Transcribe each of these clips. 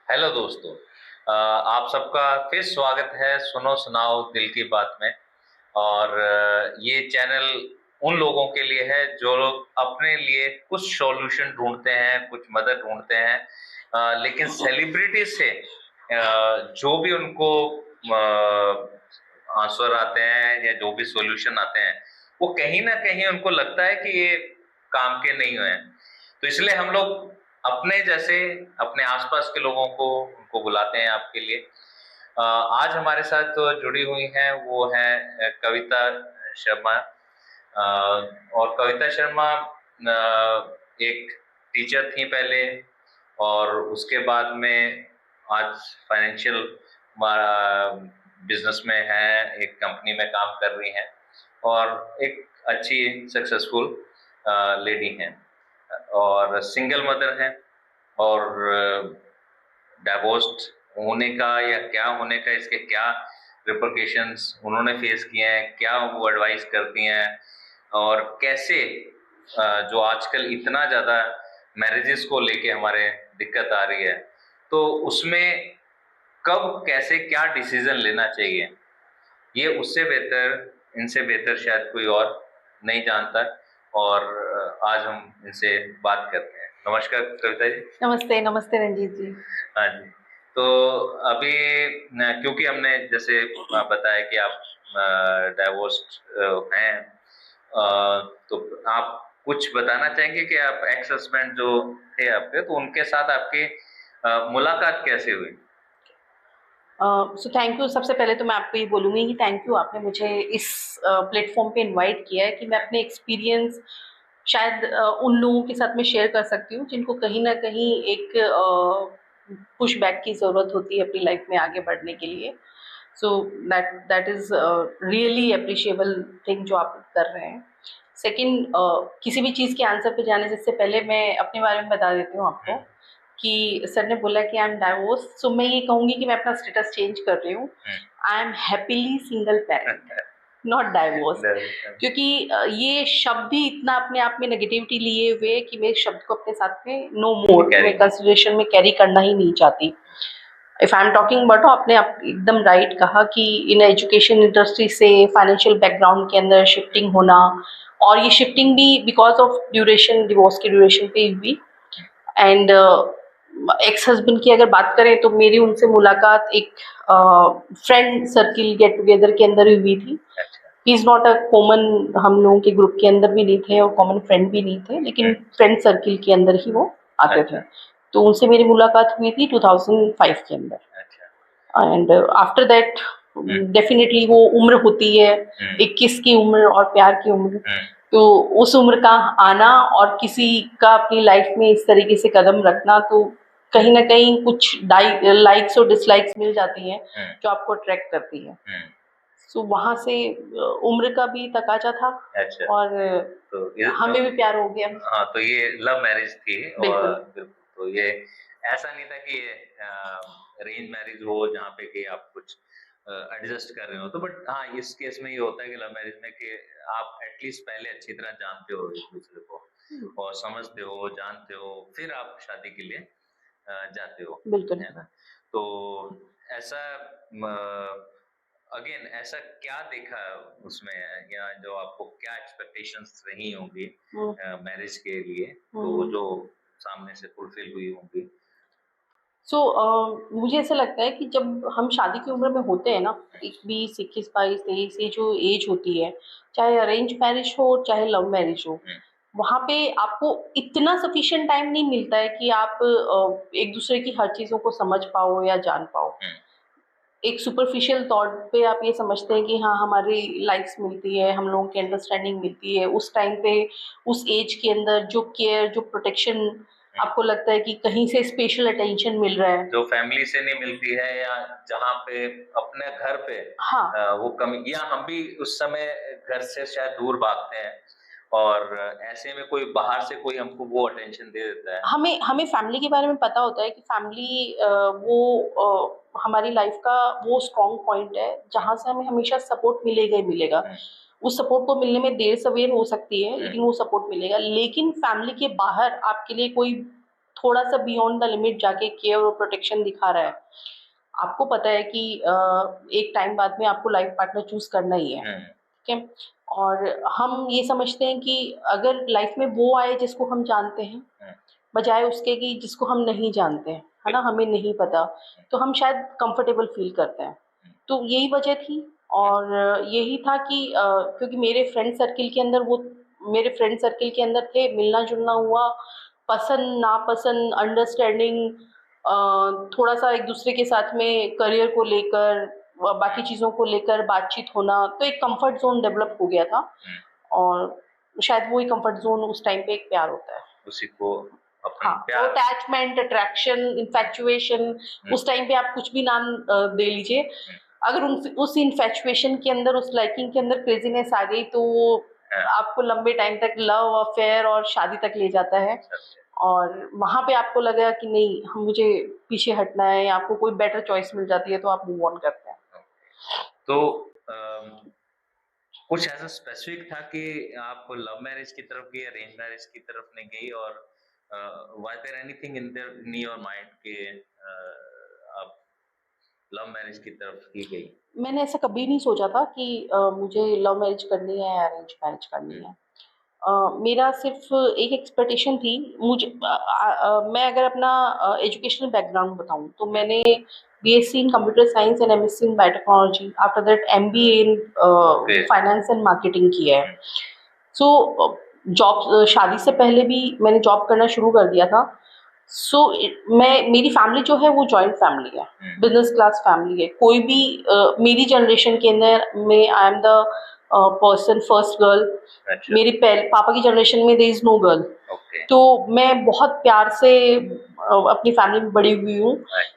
Hello दोस्तों। आप सबका फिर स्वागत है सुनो सुनाओ दिल की बात में। और ये चैनल उन लोगों के लिए है जो लोग अपने लिए कुछ सॉल्यूशन ढूंढते हैं, कुछ मदद ढूंढते हैं। लेकिन सेलिब्रिटी से जो भी उनको आंसर आते हैं या जो भी सॉल्यूशन आते हैं, वो कहीं ना कहीं उनको लगता है कि ये काम के नहीं हुए हैं। तो इसलिए हम लोग अपने जैसे अपने आसपास के लोगों को उनको बुलाते हैं आपके लिए। आज हमारे साथ जो जुड़ी हुई हैं वो है कविता शर्मा। और कविता शर्मा एक टीचर थी पहले, और उसके बाद में आज फाइनेंशियल बिजनेस में है, एक कंपनी में काम कर रही हैं और एक अच्छी सक्सेसफुल लेडी हैं, और सिंगल मदर हैं। और डाइवोर्स्ड होने का या क्या होने का, इसके क्या रिपरकेशंस उन्होंने फेस किए हैं, क्या वो एडवाइस करती हैं, और कैसे जो आजकल इतना ज़्यादा मैरिजेस को लेके हमारे दिक्कत आ रही है, तो उसमें कब कैसे क्या डिसीजन लेना चाहिए, ये उससे बेहतर, इनसे बेहतर शायद कोई और नहीं जानता। और आज हम इनसे बात करते हैं। नमस्कार कविता जी। नमस्ते, नमस्ते रंजीत जी। हाँ जी। तो अभी क्योंकि हमने जैसे बताया कि आप डाइवोर्स्ड हैं, तो आप कुछ बताना चाहेंगे कि आप एक्स हस्बैंड जो थे आपके, तो उनके साथ आपकी मुलाकात कैसे हुई? So thank you. सबसे पहले तो मैं आपको ये बोलूँगी कि थैंक यू, आपने मुझे इस प्लेटफ़ॉर्म पे इनवाइट किया है कि मैं अपने एक्सपीरियंस शायद उन लोगों के साथ में शेयर कर सकती हूँ जिनको कहीं न कहीं एक पुश बैक की ज़रूरत होती है अपनी लाइफ़ में आगे बढ़ने के लिए। So that is really appreciable thing जो आप कर रहे हैं। सेकंड, किसी भी चीज़ के आंसर पे जाने से पहले मैं अपने बारे में बता देती हूँ आपको हम्म, कि सर ने बोला कि आई एम डाइवोर्स, सो मैं ये कहूँगी कि मैं अपना स्टेटस चेंज कर रही हूँ। Hmm, I am happily single parent, not divorce. Hmm, क्योंकि ये शब्द ही इतना अपने आप में नेगेटिविटी लिए हुए कि मैं इस शब्द को अपने साथ में नो मोर कैरी। मैं कंसिडरेशन में कैरी करना ही नहीं चाहती। If I am talking but आपने आप एकदम राइट कहा कि इन एजुकेशन इंडस्ट्री से फाइनेंशियल बैकग्राउंड के अंदर शिफ्टिंग होना, और ये शिफ्टिंग भी बिकॉज ऑफ ड्यूरेशन, डिवोर्स की ड्यूरेशन पे हुई। एंड एक्स हस्बैंड की अगर बात करें तो मेरी उनसे मुलाकात एक फ्रेंड सर्किल गेट टुगेदर के अंदर ही हुई थी। अच्छा। He is not a common, हम लोगों के ग्रुप के अंदर भी नहीं थे और कॉमन फ्रेंड भी नहीं थे, लेकिन फ्रेंड सर्किल के अंदर ही वो आते थे। अच्छा। तो उनसे मेरी मुलाकात हुई थी 2005 के अंदर। अच्छा। And after that hmm, definitely वो उम्र होती है, हम्म, 21 की उम्र और प्यार की उम्र। हम्म, तो उस उम्र का आना और किसी का अपनी लाइफ में इस तरीके से कदम रखना, तो कहीं ना कहीं कुछ लाइक्स और डिसलाइक्स मिल जाती हैं हम्म, जो आपको अट्रैक्ट करती है। हम्म। सो वहाँ से उम्र का भी तकाजा था, अच्छा। और तो ये हमें भी प्यार हो गया। हाँ, तो ये लव मैरिज थी। और बिल्कुल। बिल्कुल, तो ये ऐसा नहीं था कि ये अरेंज मैरिज हो जहाँ पे कि आप कुछ एडजस्ट कर रहे हो। तो बट हाँ, इस केस में ये होता है कि लव मैरिज में कि आप एटलीस्ट पहले अच्छी तरह जानते हो एक दूसरे को, और समझते हो, जानते हो, फिर आप शादी के लिए जाते हो, बिल्कुल। है ना? तो ऐसा अगेन ऐसा क्या देखा उसमें, या जो आपको क्या एक्सपेक्टेशंस रही होंगी हम्म, मैरिज के लिए, तो हम्म। जो सामने से फुलफिल हुई होंगी? सो मुझे ऐसा लगता है कि जब हम शादी की उम्र में होते हैं ना, 20, 21, 22, 23, ये जो एज होती है, चाहे अरेंज मैरिज हो चाहे लव मैरिज हो, हम्म, वहाँ पे आपको इतना सफिशिएंट टाइम नहीं मिलता है कि आप एक दूसरे की हर चीज़ों को समझ पाओ या जान पाओ। हम्म, एक सुपरफिशियल थॉट पे आप ये समझते हैं कि हाँ, हमारी लाइक्स मिलती है, हम लोगों की अंडरस्टैंडिंग मिलती है उस टाइम पे, उस एज के अंदर जो केयर, जो प्रोटेक्शन, हम्म। आपको लगता है कि कहीं से स्पेशल अटेंशन मिल रहा है। जो फैमिली से नहीं मिलती है, या जहाँ पे अपने घर पे हाँ, वो कमी, या हम भी उस समय घर से शायद दूर भागते हैं, और ऐसे में कोई बाहर से कोई हमको वो अटेंशन दे देता है। हमें हमें फैमिली के बारे में पता होता है कि फैमिली वो हमारी लाइफ का वो स्ट्रॉन्ग पॉइंट है जहाँ से हमें हमेशा सपोर्ट मिलेगा ही मिलेगा। हम्म, उस सपोर्ट को मिलने में देर सवेर हो सकती है, हम्म, लेकिन वो सपोर्ट मिलेगा। लेकिन फैमिली के बाहर आपके लिए कोई थोड़ा सा बियॉन्ड द लिमिट जाके केयर और प्रोटेक्शन दिखा रहा है, आपको पता है कि एक टाइम बाद में आपको लाइफ पार्टनर चूज करना ही है, ठीक है। और हम ये समझते हैं कि अगर लाइफ में वो आए जिसको हम जानते हैं बजाय उसके कि जिसको हम नहीं जानते हैं, है ना, हमें नहीं पता, तो हम शायद कंफर्टेबल फील करते हैं। तो यही वजह थी। और यही था कि क्योंकि मेरे फ्रेंड सर्किल के अंदर थे, मिलना जुलना हुआ, पसंद नापसंद, अंडरस्टैंडिंग, थोड़ा सा एक दूसरे के साथ में करियर को लेकर, बाकी चीज़ों को लेकर बातचीत होना, तो एक कंफर्ट जोन डेवलप हो गया था। और शायद वही कंफर्ट जोन उस टाइम पे एक प्यार होता है, उसी को अपन हाँ, प्यार। अटैचमेंट, अट्रैक्शन, इन्फैक्चुएशन, उस टाइम पे आप कुछ भी नाम दे लीजिए, अगर उस इन्फैक्चुएशन के अंदर, उस लाइकिंग के अंदर क्रेजीनेस आ गई तो वो आपको लंबे टाइम तक लव अफेयर और शादी तक ले जाता है। और वहां पे आपको लगा कि नहीं, हम मुझे पीछे हटना है, या आपको कोई बेटर चॉइस मिल जाती है तो आप मूव ऑन करते हैं। तो कुछ ऐसा स्पेसिफिक था कि आप लव मैरिज की तरफ गई, अरेंज मैरिज की तरफ नहीं गई, और was there anything in your mind कि आप लव मैरिज की तरफ ही गई? मैंने ऐसा कभी नहीं सोचा था कि मुझे लव मैरिज करनी है या अरेंज मैरिज करनी है। मेरा सिर्फ एक एक्सपेक्टेशन थी, मैं अगर अपना एजुकेशनल बैकग्राउंड बताऊं तो मैंने BSc in computer science and MSc in biotechnology, after that MBA in finance and marketing किया है। सो जॉब, शादी से पहले भी मैंने जॉब करना शुरू कर दिया था। सो मेरी फैमिली जो है वो जॉइंट फैमिली है, बिजनेस क्लास फैमिली है। कोई भी मेरी जनरेशन के अंदर में I am the person, first girl. मेरे पापा की जनरेशन में देयर इज नो गर्ल। तो मैं बहुत प्यार से अपनी फैमिली में बड़ी हुई हूँ।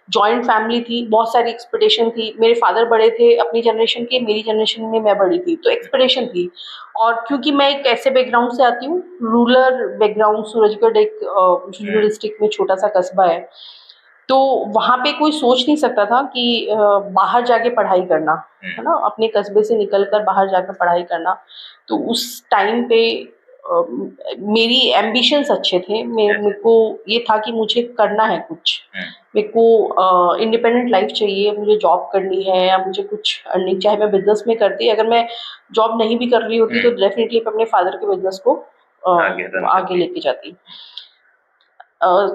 जॉइंट फैमिली थी, बहुत सारी एक्सपेक्टेशन थी। मेरे फादर बड़े थे अपनी जनरेशन के, मेरी जनरेशन में मैं बड़ी थी, तो एक्सपेक्टेशन थी। और क्योंकि मैं एक ऐसे बैकग्राउंड से आती हूँ, रूरल बैकग्राउंड, सूरजगढ़ एक झुंझुनू डिस्ट्रिक्ट में छोटा सा कस्बा है, तो वहाँ पे कोई सोच नहीं सकता था कि बाहर जाके पढ़ाई करना, है ना, अपने कस्बे से निकलकर बाहर जाकर पढ़ाई करना। तो उस टाइम पे मेरी एम्बिशंस अच्छे थे, मेरे को ये था कि मुझे करना है कुछ, मेरे को इंडिपेंडेंट लाइफ चाहिए, मुझे जॉब करनी है या मुझे कुछ अर्निंग, चाहे मैं बिजनेस में करती, अगर मैं जॉब नहीं भी कर रही होती तो डेफिनेटली मैं अपने फादर के बिजनेस को आगे लेके जाती।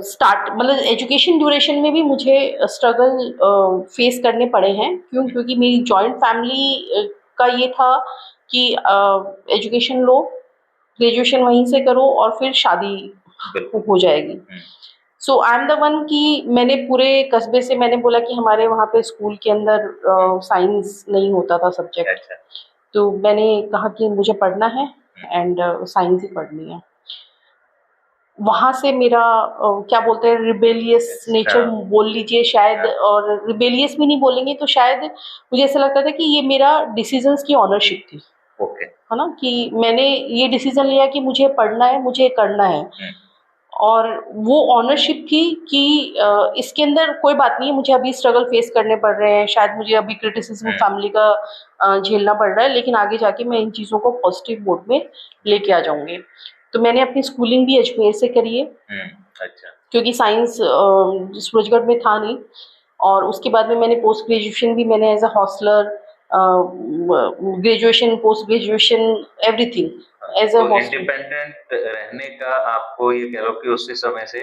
स्टार्ट मतलब एजुकेशन ड्यूरेशन में भी मुझे स्ट्रगल फेस करने पड़े हैं। क्योंकि मेरी जॉइंट फैमिली का ये था कि एजुकेशन लो, ग्रेजुएशन वहीं से करो और फिर शादी हो जाएगी। सो आई एम द वन कि मैंने पूरे कस्बे से मैंने बोला कि हमारे वहाँ पे स्कूल के अंदर साइंस नहीं होता था सब्जेक्ट, तो मैंने कहा कि मुझे पढ़ना है एंड साइंस ही पढ़नी है। वहाँ से मेरा क्या बोलते हैं, रिबेलियस नेचर बोल लीजिए शायद, और रिबेलियस भी नहीं बोलेंगे तो शायद मुझे ऐसा लगता था कि ये मेरा डिसीजंस की ऑनरशिप थी, है ना, कि मैंने ये डिसीजन लिया कि मुझे पढ़ना है, मुझे करना है, और वो ऑनरशिप थी कि इसके अंदर कोई बात नहीं है, मुझे अभी स्ट्रगल फेस करने पड़ रहे हैं, शायद मुझे अभी क्रिटिसिज्म फैमिली का झेलना पड़ रहा है, लेकिन आगे जाके मैं इन चीज़ों को पॉजिटिव मोड में लेके आ जाऊंगी। तो मैंने अपनी स्कूलिंग भी अजमेर से करी है, क्योंकि साइंस सूरजगढ़ में था नहीं, और उसके बाद में मैंने पोस्ट ग्रेजुएशन भी मैंने as a hosteller, graduation, post graduation, everything as a hostel. Independent रहने का आपको ये कह लो कि उसी समय से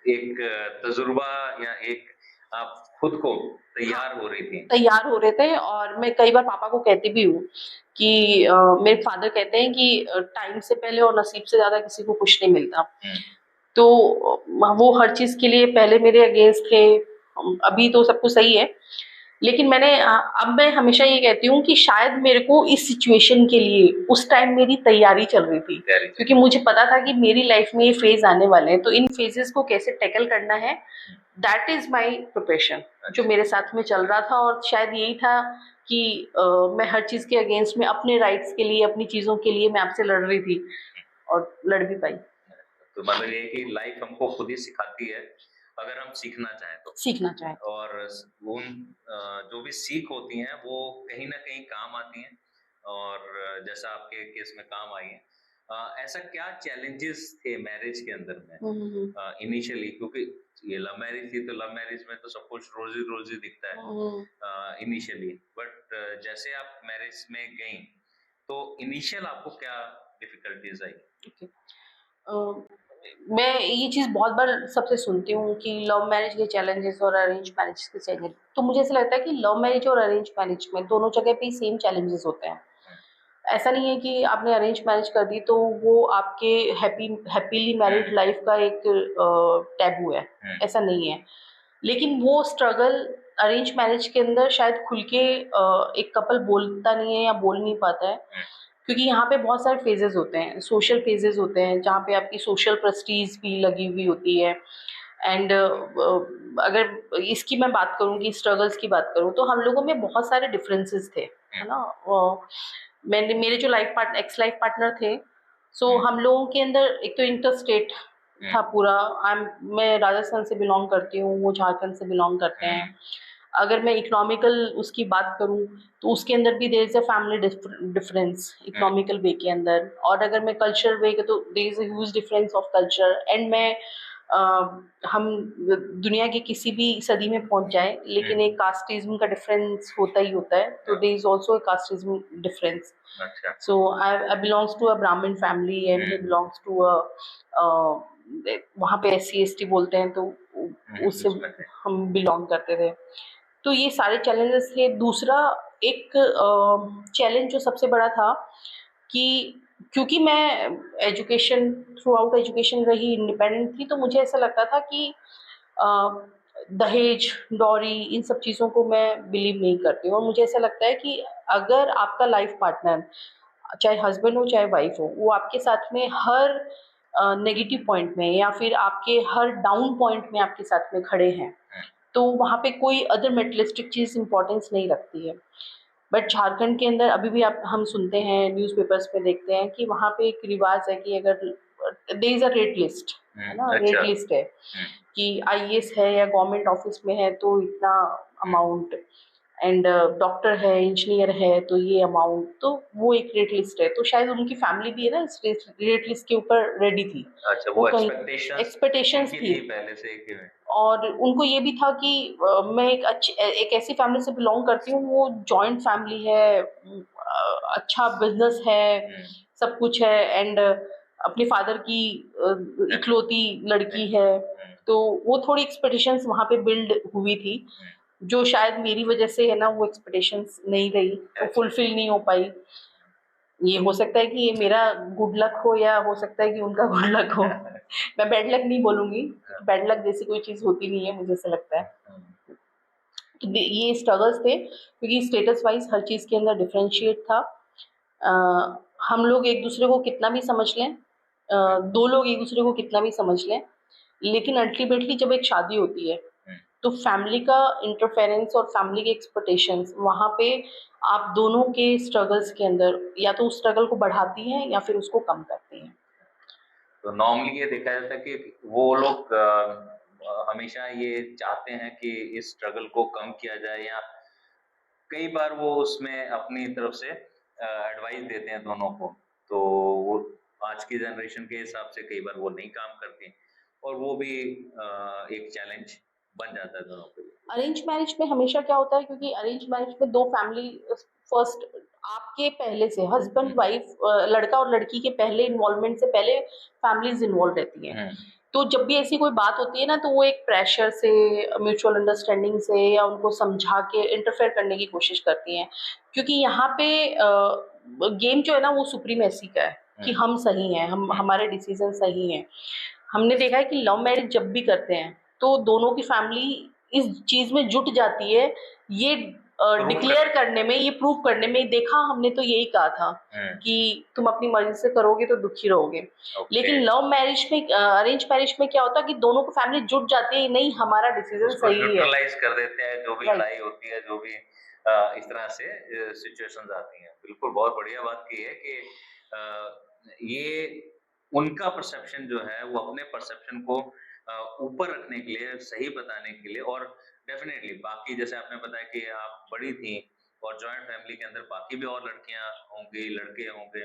एक तजुर्बा या एक आप खुद को तैयार हो रहे थे। और मैं कई बार पापा को कहती भी हूँ कि मेरे फादर कहते हैं कि टाइम से पहले और नसीब से ज्यादा किसी को कुछ नहीं मिलता। तो वो हर चीज के लिए पहले मेरे अगेंस्ट थे, अभी तो सब कुछ सही है, लेकिन अब मैं हमेशा ये कहती हूँ कि शायद मेरे को इस सिचुएशन के लिए उस टाइम मेरी तैयारी चल रही थी, क्योंकि मुझे पता था कि मेरी लाइफ में ये फेज आने वाले हैं, तो इन फेजेस को कैसे टैकल करना है, दैट इज माई प्रिपरेशन जो मेरे साथ में चल रहा था। और शायद यही था कि मैं हर चीज के अगेंस्ट में अपने राइट्स के लिए, अपनी चीजों के लिए मैं आपसे लड़ रही थी और लड़ भी पाई। तो मतलब ये कि लाइफ हमको खुद ही सिखाती है, अगर हम सीखना चाहें और उन जो भी सीख होती हैं वो कहीं ना कहीं काम आती हैं, और जैसा आपके केस में काम आई है। ऐसा क्या चैलेंजेस थे मैरिज के अंदर में हम्म, इनिशियली, क्योंकि ये लव मैरिज थी तो लव मैरिज में तो सब कुछ रोजी रोजी दिखता हम्म, है इनिशियली, बट जैसे आप मैरिज में गई तो इनिशियल आपको क्या डिफिकल्टीज आई? okay. मैं ये चीज़ बहुत बार सबसे सुनती हूँ कि लव मैरिज के चैलेंजेस और अरेंज मैरिज के चैलेंजेस, तो मुझे ऐसा लगता है कि लव मैरिज और अरेंज मैरिज में दोनों जगह पे सेम चैलेंजेस होते हैं। ऐसा नहीं है कि आपने अरेंज मैरिज कर दी तो वो आपके हैप्पीली मैरिड लाइफ का एक टैबू है, ऐसा नहीं है। लेकिन वो स्ट्रगल अरेंज मैरिज के अंदर शायद खुल के एक कपल बोलता नहीं है या बोल नहीं पाता है, क्योंकि यहाँ पे बहुत सारे फेजेस होते हैं, सोशल फेजेस होते हैं जहाँ पे आपकी सोशल प्रेस्टीज भी लगी हुई होती है। एंड अगर इसकी मैं बात करूँ कि स्ट्रगल्स की बात करूँ तो हम लोगों में बहुत सारे डिफरेंसेस थे, है ना। मैंने मेरे जो एक्स लाइफ पार्टनर थे, सो हम लोगों के अंदर एक तो इंटर स्टेट था पूरा। मैं राजस्थान से बिलोंग करती हूँ, वो झारखंड से बिलोंग करते हैं। अगर मैं इकोनॉमिकल उसकी बात करूँ तो उसके अंदर भी there is a family difference economical way के अंदर। और अगर मैं कल्चर वे के तो there is a huge difference of culture. And मैं अ, हम दुनिया के किसी भी सदी में पहुंच जाए लेकिन एक कास्टिज्म का डिफरेंस होता ही होता है, तो there is also a casteism difference. अच्छा। So I belongs to a Brahmin family and he belongs to a वहाँ पे SC ST बोलते हैं, तो उससे उसमें थे। हम बिलोंग करते थे। तो ये सारे चैलेंजेस थे। दूसरा एक चैलेंज जो सबसे बड़ा था कि क्योंकि मैं एजुकेशन थ्रू आउट एजुकेशन रही, इंडिपेंडेंट थी, तो मुझे ऐसा लगता था कि अ, दहेज, डॉरी, इन सब चीज़ों को मैं बिलीव नहीं करती हूँ। और मुझे ऐसा लगता है कि अगर आपका लाइफ पार्टनर, चाहे हस्बैंड हो चाहे वाइफ हो, वो आपके साथ में हर नेगेटिव पॉइंट में या फिर आपके हर डाउन पॉइंट में आपके साथ में खड़े हैं, तो वहाँ पे कोई अदर मेटेरियलिस्टिक चीज़ इम्पोर्टेंस नहीं रखती है। बट झारखंड के अंदर अभी भी आप हम सुनते हैं, न्यूज़पेपर्स में देखते हैं कि वहाँ पे एक रिवाज है कि अगर there is a rate list, है ना, अच्छा। रेट लिस्ट है कि आईएएस है या गवर्नमेंट ऑफिस में है तो इतना अमाउंट, एंड डॉक्टर है, इंजीनियर है तो ये अमाउंट, तो वो एक रेट लिस्ट है। तो शायद उनकी फैमिली भी है ना इस रेट लिस्ट के ऊपर रेडी थी। अच्छा, वो वो कहीं एक्सपेक्टेशंस एक्सपेक्टेशंस उनकी थी। थी पहले से कि और उनको ये भी था कि मैं एक ऐसी फैमिली से बिलोंग करती हूँ, वो जॉइंट फैमिली है, अच्छा बिजनेस है, सब कुछ है। एंड अपने फादर की इकलौती लड़की है, तो वो थोड़ी एक्सपेक्टेशंस वहाँ पे बिल्ड हुई थी, जो शायद मेरी वजह से है ना वो एक्सपेक्टेशंस नहीं रही, वो फुलफिल नहीं हो पाई। ये हो सकता है कि ये मेरा गुड लक हो या हो सकता है कि उनका गुड लक हो। मैं बैड लक नहीं बोलूंगी, बैड लक जैसी कोई चीज़ होती नहीं है, मुझे ऐसा लगता है। तो ये स्ट्रगल्स थे क्योंकि स्टेटस वाइज हर चीज़ के अंदर डिफरेंशिएट था। अ, हम लोग एक दूसरे को कितना भी समझ लें, दो लोग एक दूसरे को कितना भी समझ लें, लेकिन अल्टीमेटली जब एक शादी होती है तो फैमिली का इंटरफेरेंस और फैमिली के एक्सपेक्टेशंस वहाँ पे आप दोनों के स्ट्रगल्स के अंदर या तो उस स्ट्रगल को बढ़ाती हैं या फिर उसको कम करती हैं। तो नॉर्मली ये देखा जाता है कि वो लोग हमेशा ये चाहते हैं कि इस स्ट्रगल को कम किया जाए, या कई बार वो उसमें अपनी तरफ से एडवाइस देते हैं दोनों को, तो वो आज की जनरेशन के हिसाब से कई बार वो नहीं काम करती और वो भी एक चैलेंज बन जाता है दोनों के लिए। अरेंज मैरिज में हमेशा क्या होता है, क्योंकि अरेंज मैरिज में दो फैमिली फर्स्ट, आपके पहले से हस्बैंड वाइफ, लड़का और लड़की के पहले इन्वॉल्वमेंट से पहले फैमिलीज इन्वॉल्व रहती हैं। तो जब भी ऐसी कोई बात होती है ना, तो वो एक प्रेशर से, म्यूचुअल अंडरस्टैंडिंग से या उनको समझा के इंटरफेयर करने की कोशिश करती हैं, क्योंकि यहाँ पे गेम जो है ना वो सुप्रीमेसी का है कि हम सही हैं, हम हमारे डिसीजन सही हैं। हमने देखा है कि लव मैरिज जब भी करते हैं तो दोनों की फैमिली इस चीज में जुट जाती है, ये डिक्लेयर करने में, ये प्रूव करने में, देखा हमने तो यही कहा था कि तुम अपनी मर्जी से करोगे तो दुखी रहोगे। लेकिन लव मैरिज में, अरेंज मैरिज में क्या होता है कि दोनों को फैमिली जुट जाती है, नहीं हमारा डिसीजन सही है, न्यूट्रलाइज कर देते हैं जो भी राइट। लड़ाई होती है, जो भी इस तरह से सिचुएशंस आती हैं। बिल्कुल बहुत बढ़िया बात की है कि ये उनका परसेप्शन जो है वो अपने परसेप्शन को ऊपर रखने के लिए, सही बताने के लिए, और डेफिनेटली बाकी जैसे आपने बताया कि आप बड़ी थी और जॉइंट फैमिली के अंदर बाकी भी और लड़कियां होंगी, लड़के होंगे,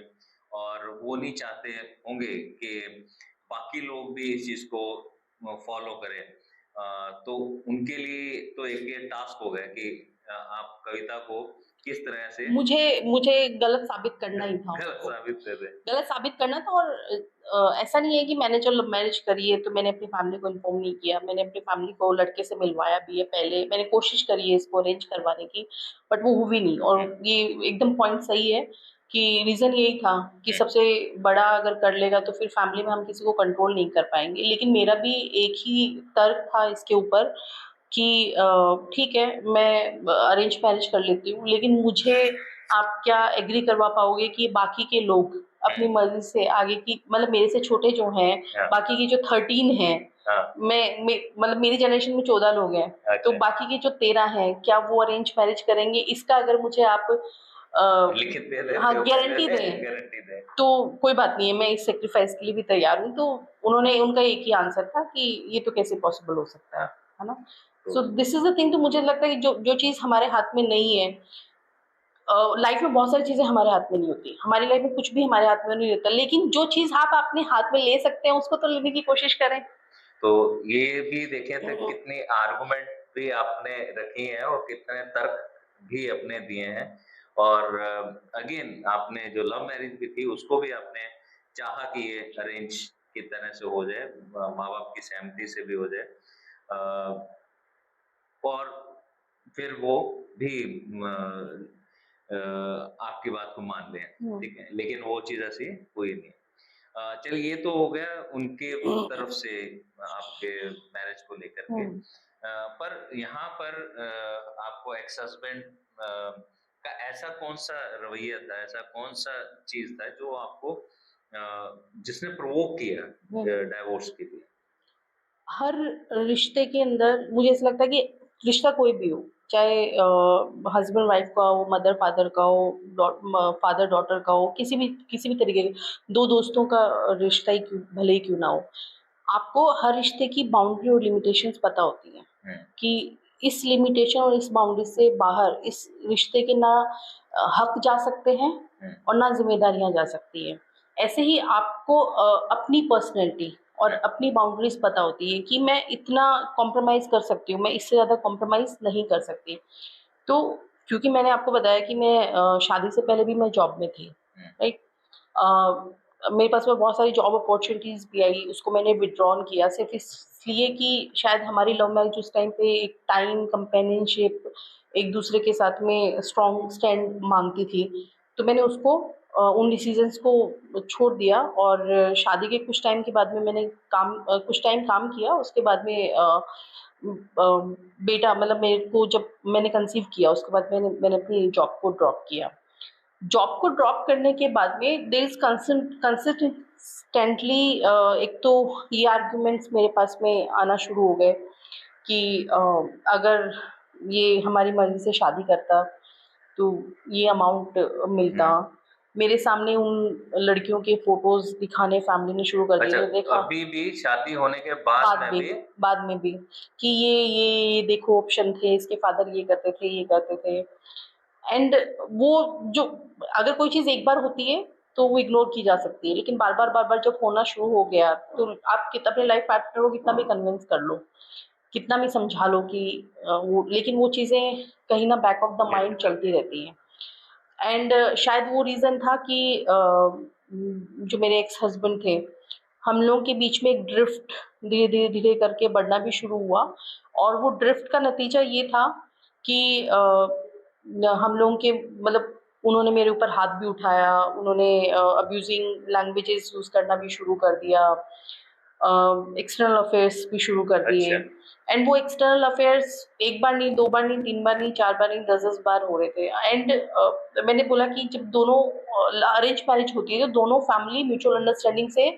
और वो नहीं चाहते होंगे कि बाकी लोग भी इस चीज को फॉलो करें। तो उनके लिए तो एक ये टास्क हो गया कि आप कविता को किस तरह से मुझे मुझे गलत साबित करना ही था गलत उसको, साबित कर दे। गलत साबित करना था। और ऐसा नहीं है कि मैंने जो लव मैरिज करी है तो मैंने अपनी फैमिली को इन्फॉर्म नहीं किया। मैंने अपनी फैमिली को लड़के से मिलवाया भी है, पहले मैंने कोशिश करी है इसको अरेंज करवाने की, बट वो हुई नहीं। और ये एकदम पॉइंट सही है कि रीज़न यही था कि सबसे बड़ा अगर कर लेगा तो फिर फैमिली में हम किसी को कंट्रोल नहीं कर पाएंगे। लेकिन मेरा भी एक ही तर्क था इसके ऊपर कि ठीक है, मैं अरेंज मैरिज कर लेती हूँ, लेकिन मुझे आप क्या एग्री करवा पाओगे कि बाकी के लोग अपनी मर्जी से आगे की, मतलब मेरे से छोटे जो हैं, हाँ, बाकी के जो 13 हैं, हाँ, मतलब मेरी जनरेशन में 14 लोग हैं, तो अच्छा, बाकी के जो 13 हैं, क्या वो अरेंज मैरिज करेंगे? इसका अगर मुझे आप लिखित दे देते हाँ हो गारंटी पहले, दें गारंटी दे। तो कोई बात नहीं है, मैं इस सेक्रीफाइस के लिए भी तैयार हूँ। तो उन्होंने, उनका एक ही आंसर था कि ये तो कैसे पॉसिबल हो सकता है ना? So this is the thing. तो मुझे लगता है कि जो जो चीज़ हमारे हाथ में नहीं है, लाइफ में बहुत सारी चीज़ें हमारे हाथ में नहीं होती, हमारी लाइफ में कुछ भी हमारे हाथ में नहीं होता, लेकिन जो चीज़ आप अपने हाथ में ले सकते हैं उसको तो लेने की कोशिश करें। तो ये भी देखें तो कितनी आर्गुमेंट भी आपने रखी हैं और कितने तर्क भी अपने दिए हैं। और अगेन आपने जो लव मैरिज भी थी उसको भी आपने चाहा कि ये अरेंज की तरह से हो जाए, माँ बाप की सहमति से भी हो जाए। और फिर वो भी आपकी बात को मान लें, ठीक है, लेकिन वो चीज़ ऐसी हुई नहीं। चलिए ये तो हो गया उनके तरफ से आपके मैरिज को लेकर के। पर यहाँ पर आपको एक्स हस्बैंड का ऐसा कौन सा रवैया था, ऐसा कौन सा चीज था जो आपको जिसने प्रोवोक किया डाइवोर्स के लिए? हर रिश्ते के अंदर मुझे ऐसा लगता है कि रिश्ता कोई भी हो, चाहे हस्बैंड वाइफ का हो, मदर फादर का हो, फादर डॉटर का हो, किसी भी तरीके के, दो दोस्तों का रिश्ता ही क्यों, भले ही क्यों ना हो, आपको हर रिश्ते की बाउंड्री और लिमिटेशंस पता होती हैं कि इस लिमिटेशन और इस बाउंड्री से बाहर इस रिश्ते के ना हक जा सकते हैं और ना जिम्मेदारियां जा सकती हैं। ऐसे ही आपको अपनी पर्सनैलिटी और अपनी बाउंड्रीज पता होती है कि मैं इतना कॉम्प्रोमाइज़ कर सकती हूँ, मैं इससे ज़्यादा कॉम्प्रोमाइज़ नहीं कर सकती। तो क्योंकि मैंने आपको बताया कि मैं शादी से पहले भी मैं जॉब में थी, राइट? मेरे पास में बहुत सारी जॉब अपॉर्चुनिटीज़ भी आई, उसको मैंने विथड्रॉन किया सिर्फ़ इसलिए कि शायद हमारी लव मैरिज उस टाइम पे एक टाइम, कंपेनियनशिप, एक दूसरे के साथ में स्ट्रॉन्ग स्टैंड माँगती थी। तो मैंने उसको उन डिसीज़न्स को छोड़ दिया और शादी के कुछ टाइम के बाद में मैंने कुछ टाइम काम किया, उसके बाद में बेटा, मतलब मेरे को जब मैंने कंसीव किया उसके बाद मैंने मैंने अपनी जॉब को ड्रॉप किया। जॉब को ड्रॉप करने के बाद में देयर इज़ कंसिस्टेंटली एक तो ये आर्ग्यूमेंट्स मेरे पास में आना शुरू हो गए कि अगर ये हमारी मर्ज़ी से शादी करता तो ये अमाउंट मिलता। मेरे सामने उन लड़कियों के फ़ोटोज़ दिखाने फैमिली ने शुरू कर दिए, अच्छा, तो देखा अभी भी शादी होने के बाद में भी? बाद में भी कि ये देखो ऑप्शन थे, इसके फादर ये करते थे, ये करते थे। एंड वो जो, अगर कोई चीज़ एक बार होती है तो वो इग्नोर की जा सकती है, लेकिन बार-बार जब होना शुरू हो गया तो आप अपने लाइफ पार्टनर को कितना भी कन्विंस कर लो, कितना भी समझा लो कि वो, लेकिन वो चीज़ें कहीं ना बैक ऑफ द माइंड चलती रहती हैं। एंड शायद वो रीज़न था कि जो मेरे एक्स हस्बैंड थे, हम लोगों के बीच में एक ड्रिफ्ट धीरे करके बढ़ना भी शुरू हुआ। और वो ड्रिफ्ट का नतीजा ये था कि हम लोगों के, मतलब उन्होंने मेरे ऊपर हाथ भी उठाया, उन्होंने अब्यूजिंग लैंग्वेजेस यूज़ करना भी शुरू कर दिया, एक्सटर्नल अफेयर्स भी शुरू कर दिए। अच्छा, एंड वो एक्सटर्नल अफेयर्स एक बार नहीं, दो बार नहीं, तीन बार नहीं, चार बार नहीं, 10-10 बार हो रहे थे। एंड मैंने बोला कि जब दोनों अरेंज मैरिज होती है तो दोनों फैमिली म्यूचुअल अंडरस्टैंडिंग से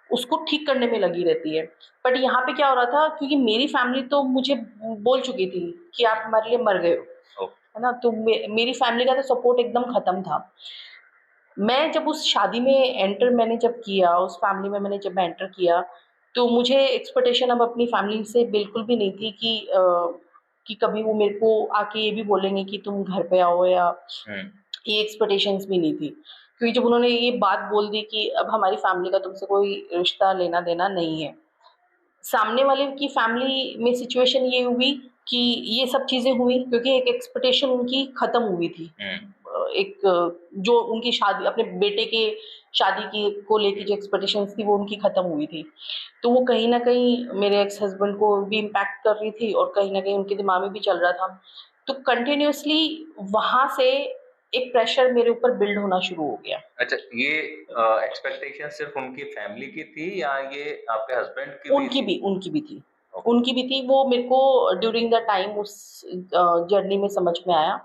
उसको ठीक करने में लगी रहती है। बट यहाँ पे क्या हो रहा था, क्योंकि मेरी फैमिली तो मुझे बोल चुकी थी कि आप हमारे लिए मर गए हो, है ना? तो मेरी फैमिली का तो सपोर्ट एकदम खत्म था। मैं जब उस शादी में एंटर मैंने जब किया, उस फैमिली में मैंने जब एंटर किया, तो मुझे एक्सपेक्टेशन अब अपनी फैमिली से बिल्कुल भी नहीं थी कि कभी वो मेरे को आके ये भी बोलेंगे कि तुम घर पे आओ, या ये एक्सपेक्टेशंस भी नहीं थी। क्योंकि जब उन्होंने ये बात बोल दी कि अब हमारी फैमिली का तुमसे कोई रिश्ता लेना देना नहीं है, सामने वाले की फैमिली में सिचुएशन ये हुई कि ये सब चीज़ें हुई क्योंकि एक एक्सपेक्टेशन उनकी ख़त्म हुई थी। एक जो उनकी शादी अपने बेटे के शादी की को लेके जो एक्सपेक्टेशंस थी वो उनकी ख़त्म हुई थी। तो वो कहीं न कहीं मेरे एक्स हस्बैंड को भी इम्पैक्ट कर रही थी और कहीं न कहीं उनके दिमाग में भी चल रहा था। तो कंटिन्यूअसली वहाँ से एक प्रेशर मेरे ऊपर बिल्ड होना शुरू हो गया। अच्छा, ये एक्सपेक्टेशन सिर्फ उनकी फैमिली की थी या ये आपके हस्बैंड की भी थी? उनकी भी थी। ओके। उनकी भी थी, वो मेरे को ड्यूरिंग द टाइम उस जर्नी में समझ में आया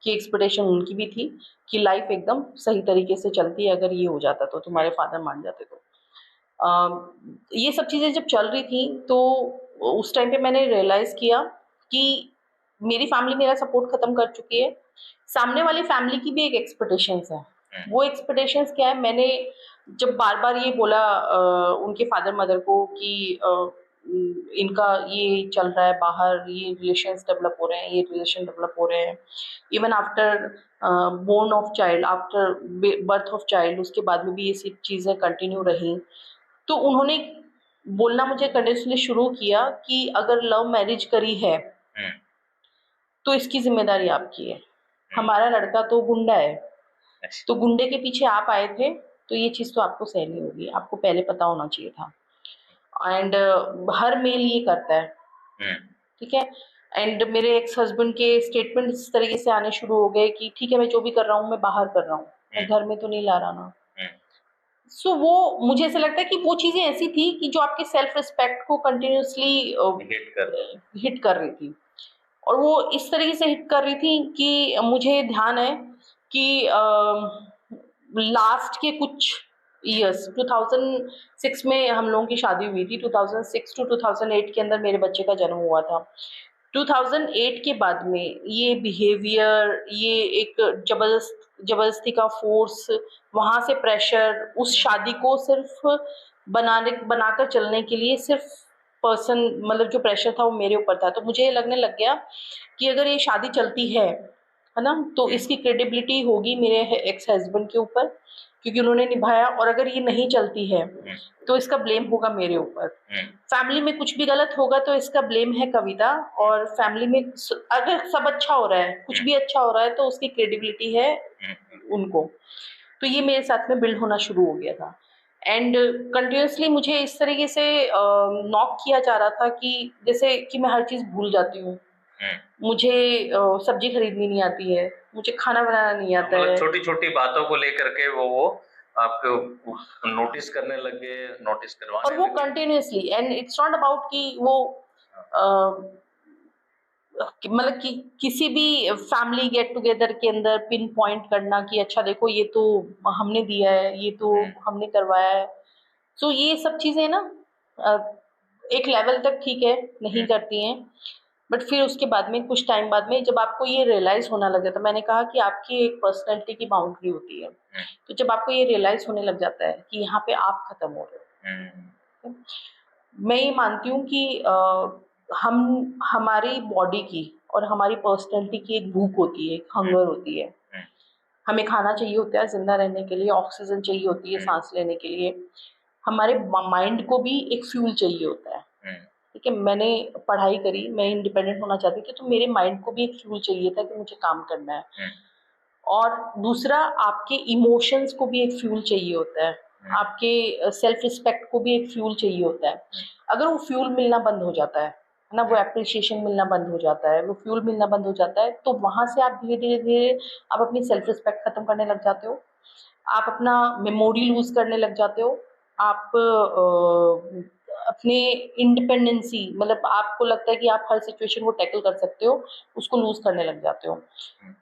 कि एक्सपेक्टेशन उनकी भी थी कि लाइफ एकदम सही तरीके से चलती है अगर ये हो जाता तो, तुम्हारे फादर मान जाते तो। ये सब चीज़ें जब चल रही थी तो उस टाइम पे मैंने रियलाइज़ किया कि मेरी फैमिली मेरा सपोर्ट ख़त्म कर चुकी है, सामने वाली फैमिली की भी एक एक्सपेक्टेशंस है। वो एक्सपेक्टेशंस क्या है, मैंने जब बार-बार ये बोला उनके फादर मदर को कि इनका ये चल रहा है बाहर, ये रिलेशंस डेवलप हो रहे हैं, ये रिलेशन डेवलप हो रहे हैं। Even after born of child, after birth of child, उसके बाद में भी ये सब चीज़ें कंटिन्यू रहीं। तो उन्होंने बोलना मुझे कंटिन्यूअसली शुरू किया कि अगर लव मैरिज करी है, तो इसकी ज़िम्मेदारी आपकी है। हमारा लड़का तो गुंडा है, तो गुंडे के पीछे आप आए थे, तो ये चीज़ तो आपको सहनी होगी, आपको पहले पता होना चाहिए था। एंड हर मेल ये करता है, ठीक है? एंड मेरे एक्स हस्बैंड के स्टेटमेंट इस तरीके से आने शुरू हो गए कि ठीक है, मैं जो भी कर रहा हूँ, मैं बाहर कर रहा हूँ, मैं घर में तो नहीं ला रहा ना। सो वो मुझे ऐसा लगता है कि वो चीज़ें ऐसी थी कि जो आपके सेल्फ रिस्पेक्ट को कंटिन्यूअसली हिट कर रही थी। और वो इस तरीके से हिट कर रही थी कि मुझे ध्यान है कि लास्ट के कुछ इयर्स 2006 में हम लोगों की शादी हुई थी। 2006 टू 2008 के अंदर मेरे बच्चे का जन्म हुआ था। 2008 के बाद में ये बिहेवियर, ये एक जबरदस्ती का फोर्स, वहाँ से प्रेशर, उस शादी को सिर्फ बनाकर चलने के लिए सिर्फ पर्सन, मतलब जो प्रेशर था वो मेरे ऊपर था। तो मुझे लगने लग गया कि अगर ये शादी चलती है ना, तो इसकी क्रेडिबिलिटी होगी मेरे एक्स हस्बैंड के ऊपर क्योंकि उन्होंने निभाया, और अगर ये नहीं चलती है तो इसका ब्लेम होगा मेरे ऊपर। फैमिली में कुछ भी गलत होगा तो इसका ब्लेम है कविता, और फैमिली में अगर सब अच्छा हो रहा है, कुछ भी अच्छा हो रहा है, तो उसकी क्रेडिबिलिटी है उनको। तो ये मेरे साथ में बिल्ड होना शुरू हो गया था। एंड कंटिन्यूअसली मुझे इस तरीके से नॉक किया जा रहा था कि जैसे कि मैं हर चीज़ भूल जाती हूँ। मुझे सब्जी खरीदनी नहीं आती है, मुझे खाना बनाना नहीं आता है। छोटी-छोटी बातों को लेकर के वो आपको नोटिस करने लग गए, नोटिस करवाने और वो लगे। Continuously, and it's not about कि वो मतलब कि किसी भी फैमिली गेट टुगेदर के अंदर पिन पॉइंट करना कि अच्छा देखो ये तो हमने दिया है, ये तो हमने करवाया है। सो ये सब चीज़ें ना अ, एक लेवल तक ठीक है, नहीं करती हैं, बट फिर उसके बाद में कुछ टाइम बाद में जब आपको ये रियलाइज़ होना लग जाता है, मैंने कहा कि आपकी एक पर्सनैलिटी की बाउंड्री होती है। तो जब आपको ये रियलाइज़ होने लग जाता है कि यहाँ पे आप खत्म हो रहे हो। मैं ये मानती हूँ कि हम हमारी बॉडी की और हमारी पर्सनैलिटी की एक भूख होती है, एक हंगर होती है। हमें खाना चाहिए होता है ज़िंदा रहने के लिए, ऑक्सीजन चाहिए होती है सांस लेने के लिए। हमारे माइंड को भी एक फ्यूल चाहिए होता है। ठीक है, मैंने पढ़ाई करी, मैं इंडिपेंडेंट होना चाहती थी, तो मेरे माइंड को भी एक फ्यूल चाहिए था कि मुझे काम करना है। और दूसरा, आपके इमोशंस को भी एक फ्यूल चाहिए होता है, आपके सेल्फ रिस्पेक्ट को भी एक फ्यूल चाहिए होता है। अगर वो फ्यूल मिलना बंद हो जाता है ना, वो एप्रिसिएशन मिलना बंद हो जाता है, वो फ्यूल मिलना बंद हो जाता है, तो वहाँ से आप धीरे-धीरे आप अपनी सेल्फ रिस्पेक्ट खत्म करने लग जाते हो। आप अपना मेमोरी लूज़ करने लग जाते हो। आप अपने इंडिपेंडेंसी, मतलब आपको लगता है कि आप हर सिचुएशन को टैकल कर सकते हो, उसको लूज़ करने लग जाते हो।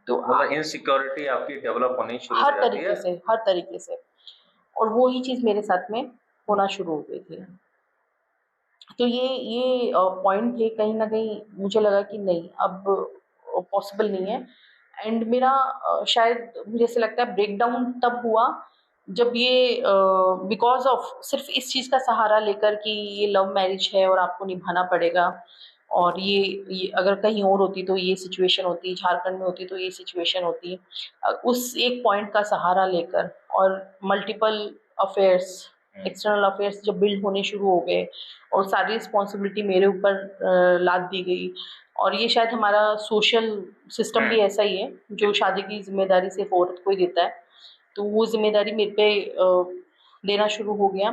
तो मतलब इनसिक्योरिटी आपकी डेवलप होनी शुरू हो हर जाती है। हर तरीके से, और वो ही चीज़ मेरे साथ में होना शुरू हो गई थी। तो ये पॉइंट थे, कहीं न कहीं मुझे लगा कि नहीं, अब पॉसिबल नहीं है। एंड मेरा शायद मुझे ऐसा लगता है ब्रेकडाउन तब हुआ जब ये बिकॉज़ ऑफ सिर्फ़ इस चीज़ का सहारा लेकर कि ये लव मैरिज है और आपको निभाना पड़ेगा, और ये अगर कहीं और होती तो ये सिचुएशन होती, झारखंड में होती तो ये सिचुएशन होती। उस एक पॉइंट का सहारा लेकर और मल्टीपल अफेयर्स, एक्सटर्नल अफेयर्स जब बिल्ड होने शुरू हो गए और सारी रिस्पॉन्सिबिलिटी मेरे ऊपर लाद दी गई। और ये शायद हमारा सोशल सिस्टम भी ऐसा ही है, जो शादी की जिम्मेदारी सिर्फ औरत को ही देता है, तो वो जिम्मेदारी मेरे पे देना शुरू हो गया।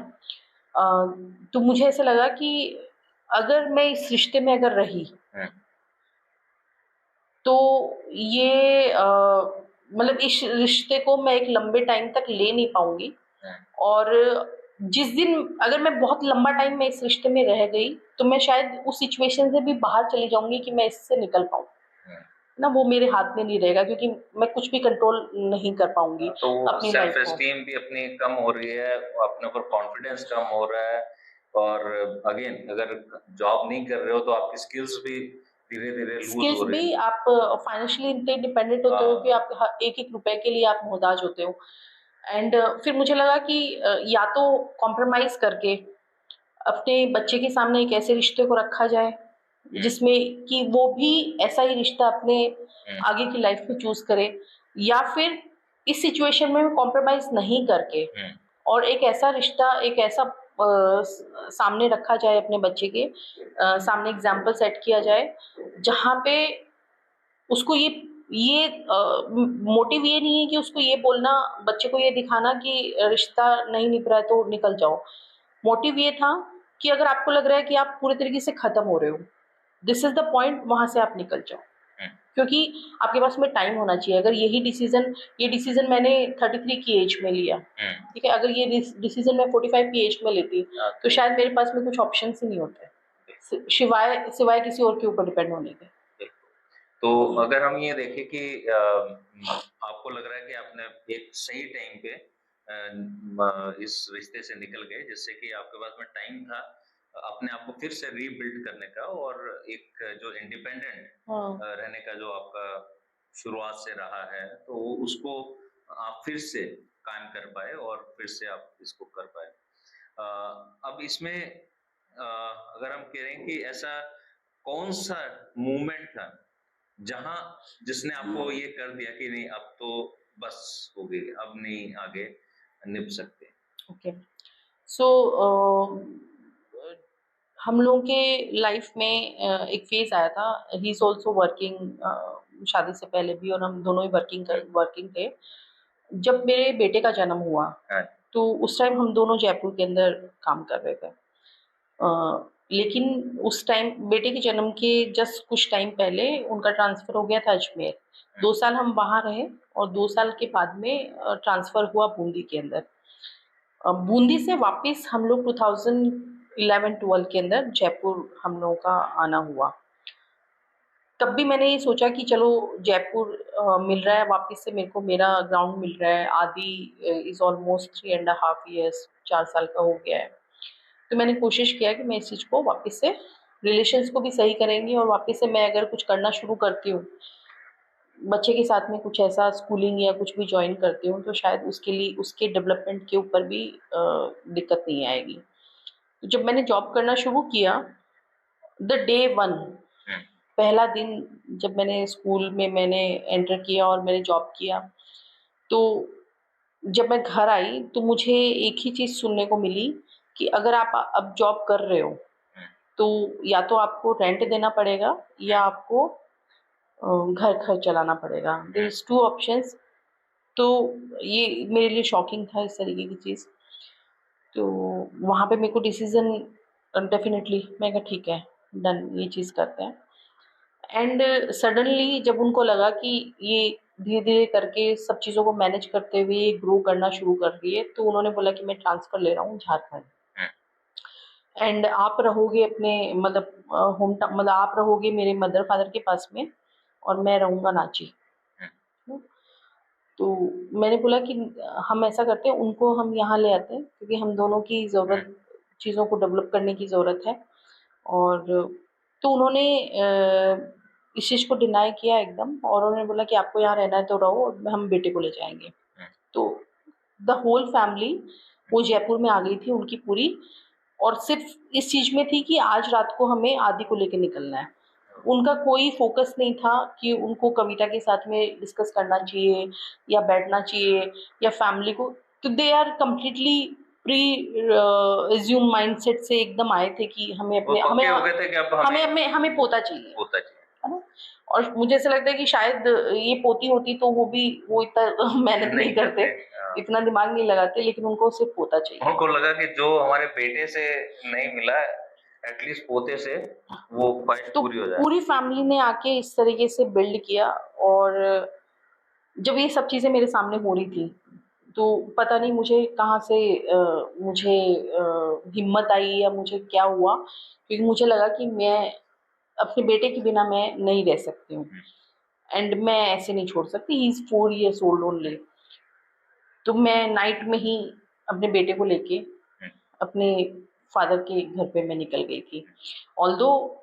तो मुझे ऐसा लगा कि अगर मैं इस रिश्ते में अगर रही तो ये मतलब इस रिश्ते को मैं एक लंबे टाइम तक ले नहीं पाऊंगी। और जिस दिन अगर मैं बहुत लंबा टाइम में इस रिश्ते में रह गई तो मैं शायद उस सिचुएशन से भी बाहर चली जाऊंगी कि मैं इससे निकल पाऊँ ना, वो मेरे हाथ में नहीं रहेगा क्योंकि मैं कुछ भी कंट्रोल नहीं कर पाऊंगी तो अपनी सेल्फ लाइफ को। एस्टीम भी अपनी कम हो रही है, अपने ऊपर कॉन्फिडेंस कम हो रहा है, और अगेन अगर जॉब नहीं कर रहे हो तो आपकी स्किल्स भी धीरे धीरे लूज स्किल्स हो रही भी है। आप फाइनेंशियली इतने डिपेंडेंट होते हो कि आप एक एक रुपए के लिए आप मोहताज होते हो। एंड फिर मुझे लगा कि या तो कॉम्प्रोमाइज करके अपने बच्चे के सामने एक ऐसे रिश्ते को रखा जाए जिसमें कि वो भी ऐसा ही रिश्ता अपने आगे की लाइफ में चूज करे, या फिर इस सिचुएशन में कॉम्प्रोमाइज नहीं करके और एक ऐसा रिश्ता, एक ऐसा सामने रखा जाए अपने बच्चे के सामने एग्जाम्पल सेट किया जाए जहाँ पे उसको ये मोटिव ये नहीं है कि उसको ये बोलना, बच्चे को ये दिखाना कि रिश्ता नहीं निभ रहा है तो निकल जाओ। मोटिव ये था कि अगर आपको लग रहा है कि आप पूरे तरीके से खत्म हो रहे हो, दिस इज द पॉइंट, वहां से आप निकल जाओ। क्योंकि आपके पास में टाइम होना चाहिए। अगर ये डिसीजन मैंने 33 की एज में लिया, ठीक है, अगर ये डिसीजन मैं 45 की एज में लेती तो शायद मेरे पास में कुछ ऑप्शन ही नहीं होते सिवाय सिवाय किसी और के ऊपर डिपेंड होने के। तो अगर हम ये देखें कि आपको लग रहा है कि आपने एक सही टाइम पे इस रिश्ते से निकल गए, जिससे कि आपके पास में टाइम था अपने आप को फिर से रीबिल्ड करने का, और एक जो इंडिपेंडेंट रहने का जो आपका शुरुआत से रहा है, तो उसको आप फिर से कायम कर पाए और फिर से आप इसको कर पाए। अब इसमें अगर हम कह रहे हैं कि ऐसा कौन सा मूवमेंट था जहां जिसने आपको ये कर दिया कि नहीं अब तो बस हो गई, अब नहीं आगे निभ सकते? ओके, सो हम लोगों के लाइफ में एक फेज आया था। ही इज ऑल्सो वर्किंग शादी से पहले भी, और हम दोनों ही वर्किंग थे। जब मेरे बेटे का जन्म हुआ तो उस टाइम हम दोनों जयपुर के अंदर काम कर रहे थे। लेकिन उस टाइम बेटे के जन्म के जस्ट कुछ टाइम पहले उनका ट्रांसफ़र हो गया था अजमेर। 2 साल हम वहाँ रहे और 2 साल के बाद में ट्रांसफ़र हुआ बूंदी के अंदर। बूंदी से वापस हम लोग 2011-12 के अंदर जयपुर हम लोगों का आना हुआ। तब भी मैंने ये सोचा कि चलो जयपुर मिल रहा है वापस से, मेरे को मेरा ग्राउंड मिल रहा है। आदि इज़ ऑलमोस्ट 3.5 ईयर्स, 4 साल का हो गया है। तो मैंने कोशिश किया कि मैं इस चीज़ को वापस से, रिलेशंस को भी सही करेंगी और वापस से मैं अगर कुछ करना शुरू करती हूँ, बच्चे के साथ में कुछ ऐसा स्कूलिंग या कुछ भी जॉइन करती हूँ, तो शायद उसके लिए उसके डेवलपमेंट के ऊपर भी दिक्कत नहीं आएगी। तो जब मैंने जॉब करना शुरू किया, द डे वन, पहला दिन जब मैंने स्कूल में मैंने एंटर किया और मैंने जॉब किया, तो जब मैं घर आई तो मुझे एक ही चीज़ सुनने को मिली कि अगर आप अब जॉब कर रहे हो तो या तो आपको रेंट देना पड़ेगा या आपको घर खर्च चलाना पड़ेगा। There is two options. तो ये मेरे लिए शॉकिंग था इस तरीके की चीज़। तो वहाँ पे मेरे को डिसीज़न डेफिनेटली मैं कहा ठीक है, डन, ये चीज़ करते हैं। एंड सडनली जब उनको लगा कि ये धीरे-धीरे करके सब चीज़ों को मैनेज करते हुए ये ग्रो करना शुरू कर रही है, तो उन्होंने बोला कि मैं ट्रांसफ़र ले रहा हूँ झारखंड। एंड आप रहोगे अपने मतलब होम टाउन, मतलब आप रहोगे मेरे मदर फादर के पास में और मैं रहूँगा रांची। तो मैंने बोला कि हम ऐसा करते हैं, उनको हम यहाँ ले आते हैं क्योंकि हम दोनों की ज़रूरत, चीज़ों को डेवलप करने की ज़रूरत है। और तो उन्होंने इस चीज़ को डिनाई किया एकदम, और उन्होंने बोला कि आपको यहाँ रहना है तो रहो, हम बेटे को ले जाएंगे। तो द होल फैमिली वो जयपुर में आ गई थी उनकी पूरी, और सिर्फ इस चीज में थी कि आज रात को हमें आदि को लेके निकलना है। उनका कोई फोकस नहीं था कि उनको कविता के साथ में डिस्कस करना चाहिए या बैठना चाहिए या फैमिली को, तो they are completely presume mindset से एकदम आए थे कि हमें वो अपने पक्के हो गए थे कि अब हमें पोता चाहिए, होता चाहिए। है ना। और मुझे ऐसा लगता है कि शायद ये पोती होती तो वो इतना मेहनत नहीं करते, हाँ। इतना दिमाग नहीं लगाते, लेकिन उनको सिर्फ पोता चाहिए। उनको लगा कि जो हमारे बेटे से नहीं मिला, एटलीस्ट पोते से वो ख्वाहिश तो पूरी हो जाए। पूरी फैमिली ने आके इस तरीके से बिल्ड किया। और जब ये सब चीज़ें मेरे सामने हो रही थी, तो पता नहीं मुझे कहाँ से मुझे हिम्मत आई या मुझे क्या हुआ, क्योंकि मुझे लगा कि मैं अपने बेटे के बिना मैं नहीं रह सकती हूँ, एंड मैं ऐसे नहीं छोड़ सकती। He is 4 years old only. तो मैं नाइट में ही अपने बेटे को लेके अपने फादर के घर पे मैं निकल गई थी। ऑल्दो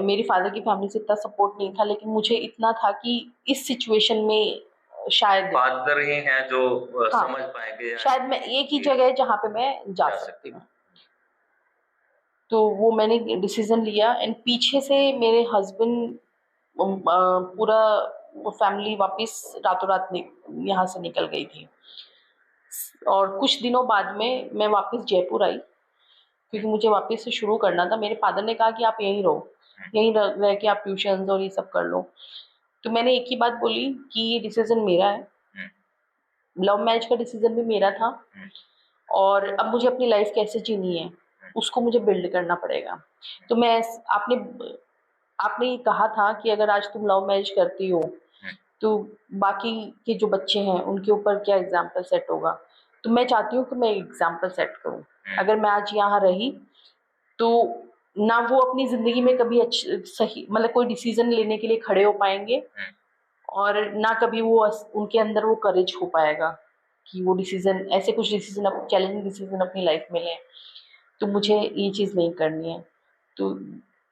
मेरी फादर की फैमिली से इतना सपोर्ट नहीं था, लेकिन मुझे इतना था कि इस सिचुएशन में शायद फादर ही हैं जो हाँ, समझ पाएंगे, शायद मैं एक ही जगह है जहाँ पे मैं जा सकती हूँ। तो वो मैंने डिसीजन लिया, एंड पीछे से मेरे हस्बैंड पूरा फैमिली वापस रातों रात यहाँ से निकल गई थी। और कुछ दिनों बाद में मैं वापस जयपुर आई, क्योंकि मुझे वापस से शुरू करना था। मेरे फादर ने कहा कि आप यहीं रहो, यहीं रह के आप ट्यूशन्स और ये सब कर लो। तो मैंने एक ही बात बोली कि ये डिसीजन मेरा है, लव मैरिज का डिसीजन भी मेरा था, और अब मुझे अपनी लाइफ कैसे जीनी है उसको मुझे बिल्ड करना पड़ेगा। तो मैं आपने आपने ये कहा था कि अगर आज तुम लव मैरिज करती हो तो बाकी के जो बच्चे हैं उनके ऊपर क्या एग्जाम्पल सेट होगा। तो मैं चाहती हूँ कि मैं एग्जाम्पल सेट करूँ। अगर मैं आज यहाँ रही तो ना वो अपनी ज़िंदगी में कभी सही मतलब कोई डिसीज़न लेने के लिए खड़े हो पाएँगे, और ना कभी वो उनके अंदर वो करेज हो पाएगा कि वो डिसीज़न ऐसे कुछ डिसीज़न चैलेंजिंग डिसीज़न अपनी लाइफ में लें। तो मुझे ये चीज़ नहीं करनी है। तो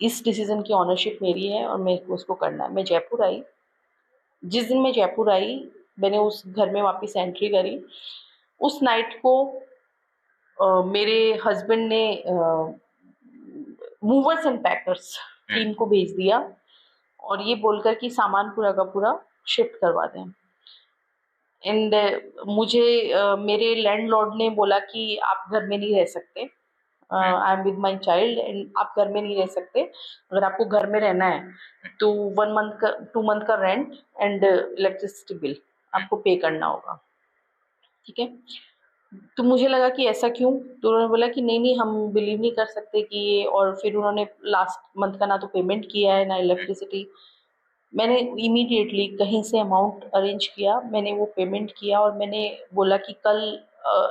इस डिसीज़न की ओनरशिप मेरी है और मेरे को उसको करना है। मैं जयपुर आई, जिस दिन मैं जयपुर आई, मैंने उस घर में वापस एंट्री करी। उस नाइट को मेरे हस्बैंड ने मूवर्स एंड पैकर्स टीम को भेज दिया, और ये बोलकर कि सामान पूरा का पूरा शिफ्ट करवा दें। एंड मुझे मेरे लैंडलॉर्ड ने बोला कि आप घर में नहीं रह सकते, I am with my child and आप घर में नहीं रह सकते। अगर आपको घर में रहना है तो 1 मंथ का 2 मंथ का रेंट एंड इलेक्ट्रिसिटी बिल आपको पे करना होगा, ठीक है। तो मुझे लगा कि ऐसा क्यों? तो उन्होंने बोला कि नहीं नहीं, हम बिलीव नहीं कर सकते कि ये, और फिर उन्होंने लास्ट मंथ का ना तो पेमेंट किया है ना इलेक्ट्रिसिटी। मैंने इमीडिएटली कहीं से अमाउंट अरेंज किया, मैंने वो पेमेंट किया, और मैंने बोला कि कल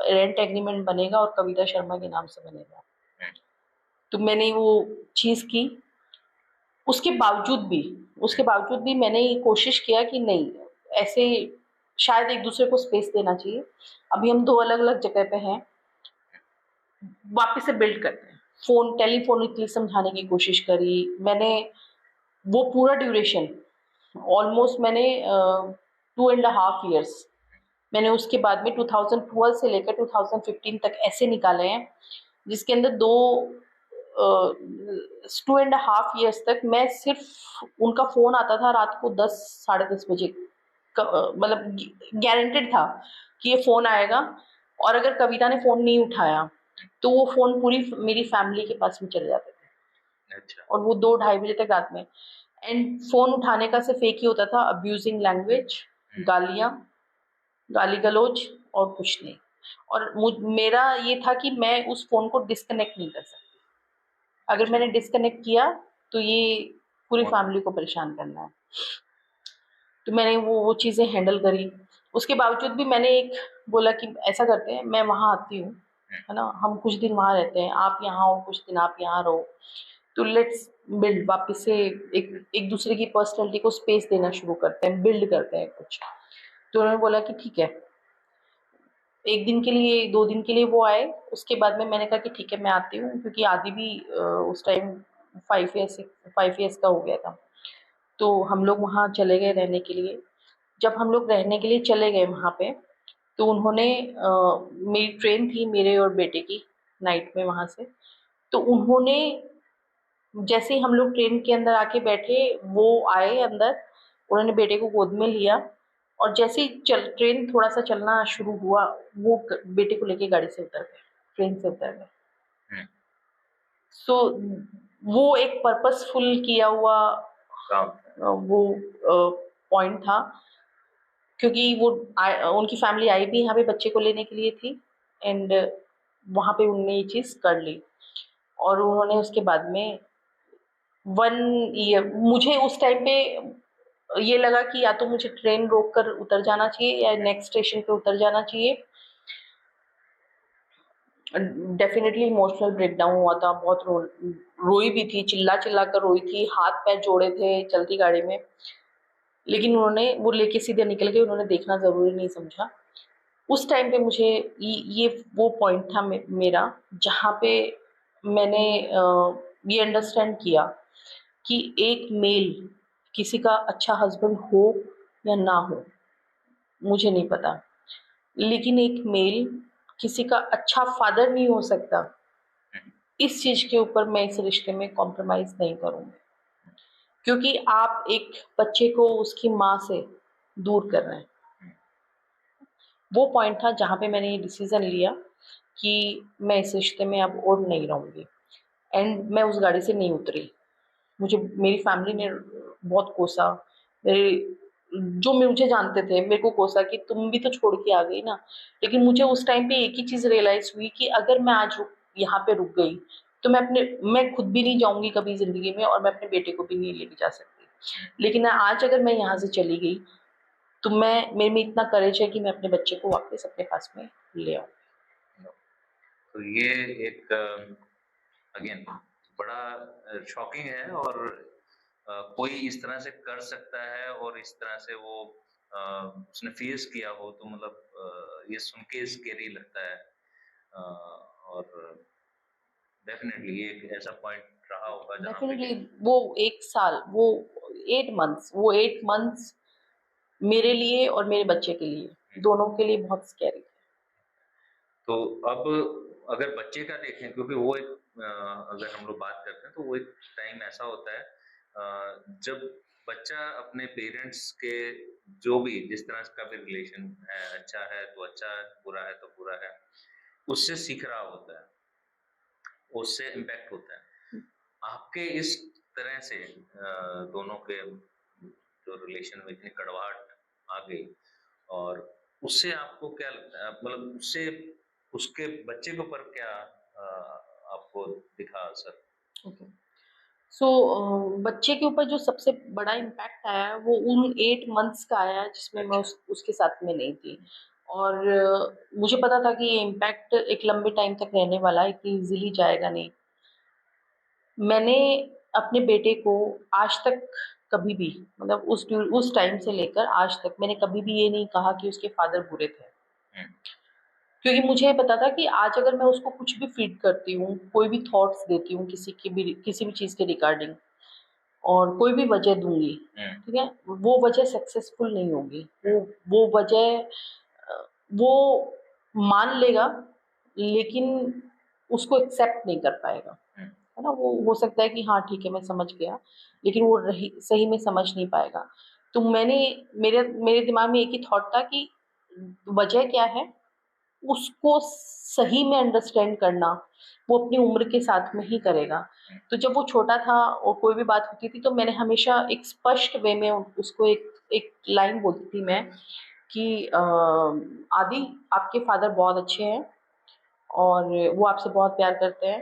रेंट एग्रीमेंट बनेगा और कविता शर्मा के नाम से बनेगा। तो मैंने वो चीज़ की। उसके बावजूद भी मैंने ये कोशिश किया कि नहीं, ऐसे शायद एक दूसरे को स्पेस देना चाहिए। अभी हम 2 अलग-अलग जगह पे हैं, वापस से बिल्ड करते हैं। टेलीफोनिकली समझाने की कोशिश करी मैंने। वो पूरा ड्यूरेशन ऑलमोस्ट मैंने 2.5 years मैंने उसके बाद में 2012 से लेकर 2015 तक ऐसे निकाले हैं, जिसके अंदर 2.5 years तक मैं सिर्फ उनका फ़ोन आता था रात को 10 साढ़े 10 बजे, मतलब गारंटेड था कि ये फ़ोन आएगा, और अगर कविता ने फ़ोन नहीं उठाया तो वो फ़ोन पूरी मेरी फैमिली के पास में चले जाते थे। अच्छा। और वो 2 ढाई बजे तक रात में, एंड फ़ोन उठाने का सिर्फ एक ही होता था, अब्यूजिंग लैंग्वेज, गालियाँ, गाली गलौज, और कुछ नहीं। और मेरा ये था कि मैं उस फ़ोन को डिस्कनेक्ट नहीं कर सकती। अगर मैंने डिस्कनेक्ट किया तो ये पूरी फैमिली को परेशान करना है। तो मैंने वो चीज़ें हैंडल करी। उसके बावजूद भी मैंने एक बोला कि ऐसा करते हैं, मैं वहाँ आती हूँ, है ना? हम कुछ दिन वहाँ रहते हैं, आप यहाँ हो, कुछ दिन आप यहाँ रहो। तो लेट्स बिल्ड, वापस से एक एक दूसरे की पर्सनैलिटी को स्पेस देना शुरू करते हैं, बिल्ड करते हैं कुछ। तो उन्होंने बोला कि ठीक है। 1 दिन के लिए, 2 दिन के लिए वो आए। उसके बाद में मैंने कहा कि ठीक है, मैं आती हूँ, क्योंकि आदि भी उस टाइम 5 ईयर्स का हो गया था। तो हम लोग वहाँ चले गए रहने के लिए। जब हम लोग रहने के लिए चले गए वहाँ पे, तो उन्होंने मेरी ट्रेन थी मेरे और बेटे की नाइट में वहाँ से। तो उन्होंने, जैसे ही हम लोग ट्रेन के अंदर आके बैठे, वो आए अंदर, उन्होंने बेटे को गोद में लिया, और जैसे ही ट्रेन थोड़ा सा चलना शुरू हुआ, वो बेटे को लेके गाड़ी से उतर गए, ट्रेन से उतर गए। हम्म, सो वो एक पर्पसफुल किया हुआ काम वो पॉइंट था, क्योंकि वो उनकी फैमिली आई भी यहाँ पे बच्चे को लेने के लिए थी, एंड वहाँ पे उन्होंने ये चीज़ कर ली। और उन्होंने उसके बाद में 1 ईयर, मुझे उस टाइम पे ये लगा कि या तो मुझे ट्रेन रोक कर उतर जाना चाहिए या नेक्स्ट स्टेशन पे उतर जाना चाहिए। डेफिनेटली इमोशनल ब्रेकडाउन हुआ था, बहुत रोई भी थी, चिल्ला चिल्ला कर रोई थी, हाथ पैर जोड़े थे चलती गाड़ी में। लेकिन उन्होंने वो लेके सीधे निकल गए, उन्होंने देखना ज़रूरी नहीं समझा। उस टाइम पे मुझे ये वो पॉइंट था मेरा, जहाँ पे मैंने ये अंडरस्टैंड किया कि एक मेल किसी का अच्छा हस्बैंड हो या ना हो, मुझे नहीं पता, लेकिन एक मेल किसी का अच्छा फादर नहीं हो सकता। इस चीज़ के ऊपर मैं इस रिश्ते में कॉम्प्रोमाइज़ नहीं करूँगी, क्योंकि आप एक बच्चे को उसकी माँ से दूर कर रहे हैं। वो पॉइंट था जहाँ पे मैंने ये डिसीज़न लिया कि मैं इस रिश्ते में अब और नहीं रहूँगी, एंड मैं उस गाड़ी से नहीं उतरी। मुझे मेरी फैमिली ने बहुत कोसा, मेरे जो मुझे जानते थे मेरे को कोसा कि तुम भी तो छोड़ के आ गई ना। लेकिन मुझे उस टाइम पे एक ही चीज़ रियलाइज़ हुई कि अगर मैं आज यहाँ पे रुक गई, तो मैं खुद भी नहीं जाऊँगी कभी ज़िंदगी में, और मैं अपने बेटे को भी नहीं लेके जा सकती। लेकिन आज अगर मैं यहाँ से चली गई, तो मेरे में इतना करेज है कि मैं अपने बच्चे को वापस अपने पास में ले आऊँ। तो ये एक अगेन बड़ा शॉकिंग है, और कोई इस तरह से कर सकता है और इस तरह से वो उसने फेस किया हो, तो मतलब ये सुन के स्केरी लगता है। और डेफिनेटली ये एक ऐसा पॉइंट रहा होगा जहाँ पे डेफिनेटली कि वो 1 साल, वो 8 मंथ्स मेरे लिए और मेरे बच्चे के लिए, दोनों के लिए बहुत स्कैरी थे। तो अब अगर बच्चे का देखें, क्योंकि वो एक अगर हम लोग बात करते हैं तो वो एक टाइम ऐसा होता है जब बच्चा अपने पेरेंट्स के जो भी जिस तरह का भी रिलेशन है, अच्छा है तो अच्छा है, बुरा है तो बुरा है, उससे सीख रहा होता है, उससे इम्पैक्ट होता है। आपके इस तरह से दोनों के जो रिलेशन में इतनी कड़वाहट आ गई, और उससे आपको क्या लगता है, मतलब उससे उसके बच्चे के ऊपर क्या आपको दिखा असर? ओके। सो बच्चे के ऊपर जो सबसे बड़ा इम्पैक्ट आया है, वो उन 8 मंथ्स का आया है जिसमें मैं अच्छा। उसके साथ में नहीं थी। और मुझे पता था कि ये इम्पैक्ट एक लंबे टाइम तक रहने वाला है, इतनी ईज़िली जाएगा नहीं। मैंने अपने बेटे को आज तक कभी भी, मतलब उस टाइम से लेकर आज तक मैंने कभी भी ये नहीं कहा कि उसके फादर बुरे थे। हम्म, क्योंकि मुझे पता था कि आज अगर मैं उसको कुछ भी फीड करती हूँ, कोई भी थॉट्स देती हूँ किसी भी चीज़ के रिगार्डिंग, और कोई भी वजह दूँगी, हम्म, ठीक है? वो वजह सक्सेसफुल नहीं होगी। वो वजह वो मान लेगा, लेकिन उसको एक्सेप्ट नहीं कर पाएगा, हम्म, है ना? वो हो सकता है कि हाँ, ठीक है, मैं समझ गया, लेकिन वो रही सही में समझ नहीं पाएगा। तो मेरे मेरे दिमाग में एक ही थॉट था कि वजह क्या है? उसको सही में अंडरस्टैंड करना, वो अपनी उम्र के साथ में ही करेगा। तो जब वो छोटा था और कोई भी बात होती थी, तो मैंने हमेशा एक स्पष्ट वे में उसको एक एक लाइन बोलती थी मैं कि "आदि, आपके फादर बहुत अच्छे हैं और वो आपसे बहुत प्यार करते हैं।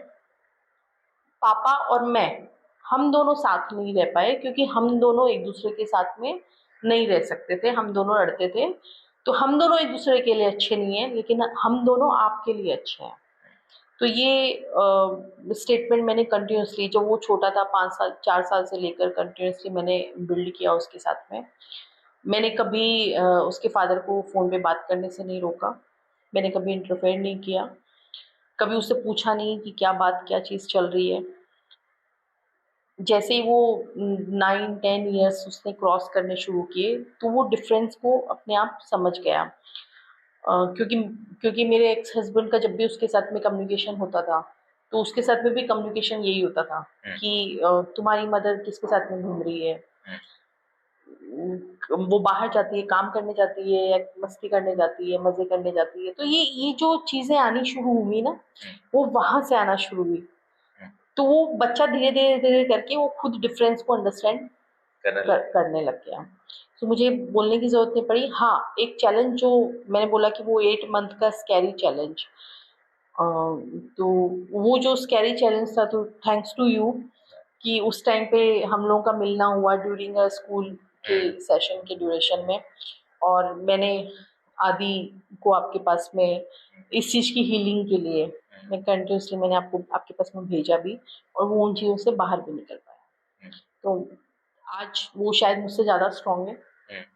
पापा और मैं, हम दोनों साथ नहीं रह पाए क्योंकि हम दोनों एक-दूसरे के साथ में नहीं रह सकते थे, हम दोनों लड़ते थे। तो हम दोनों एक-दूसरे के लिए अच्छे नहीं हैं, लेकिन हम दोनों आपके लिए अच्छे हैं।" तो ये स्टेटमेंट मैंने कंटिन्यूअसली, जब वो छोटा था 5 साल 4 साल से लेकर कंटिन्यूअसली मैंने बिल्ड किया उसके साथ में। मैंने कभी उसके फादर को फ़ोन पे बात करने से नहीं रोका, मैंने कभी इंटरफेयर नहीं किया, कभी उससे पूछा नहीं कि क्या बात, क्या चीज़ चल रही है। जैसे ही वो 9-10 इयर्स उसने क्रॉस करने शुरू किए, तो वो डिफ़रेंस को अपने आप समझ गया। क्योंकि क्योंकि मेरे एक्स हस्बैंड का जब भी उसके साथ में कम्युनिकेशन होता था, तो उसके साथ में भी कम्युनिकेशन यही होता था कि तुम्हारी मदर किसके साथ में घूम रही है, वो बाहर जाती है, काम करने जाती है या मस्ती करने जाती है, मजे करने जाती है। तो ये जो चीजें आनी शुरू हुई ना, वो वहां से आना शुरू हुई। तो वो बच्चा धीरे धीरे धीरे करके वो खुद डिफरेंस को अंडरस्टैंड करने लग गया। तो मुझे बोलने की जरूरत नहीं पड़ी। हाँ, एक चैलेंज जो मैंने बोला कि वो 8 मंथ का स्कैरी चैलेंज, तो वो जो स्कैरी चैलेंज था, तो थैंक्स टू यू कि उस टाइम पे हम लोगों का मिलना हुआ ड्यूरिंग अ स्कूल के सेशन के ड्यूरेशन में, और मैंने आदि को आपके पास में इस चीज़ की हीलिंग के लिए मैं कंटिन्यूसली मैंने आपको आपके पास में भेजा भी, और वो उन चीज़ों से बाहर भी निकल पाया। तो आज वो शायद मुझसे ज़्यादा स्ट्रांग है,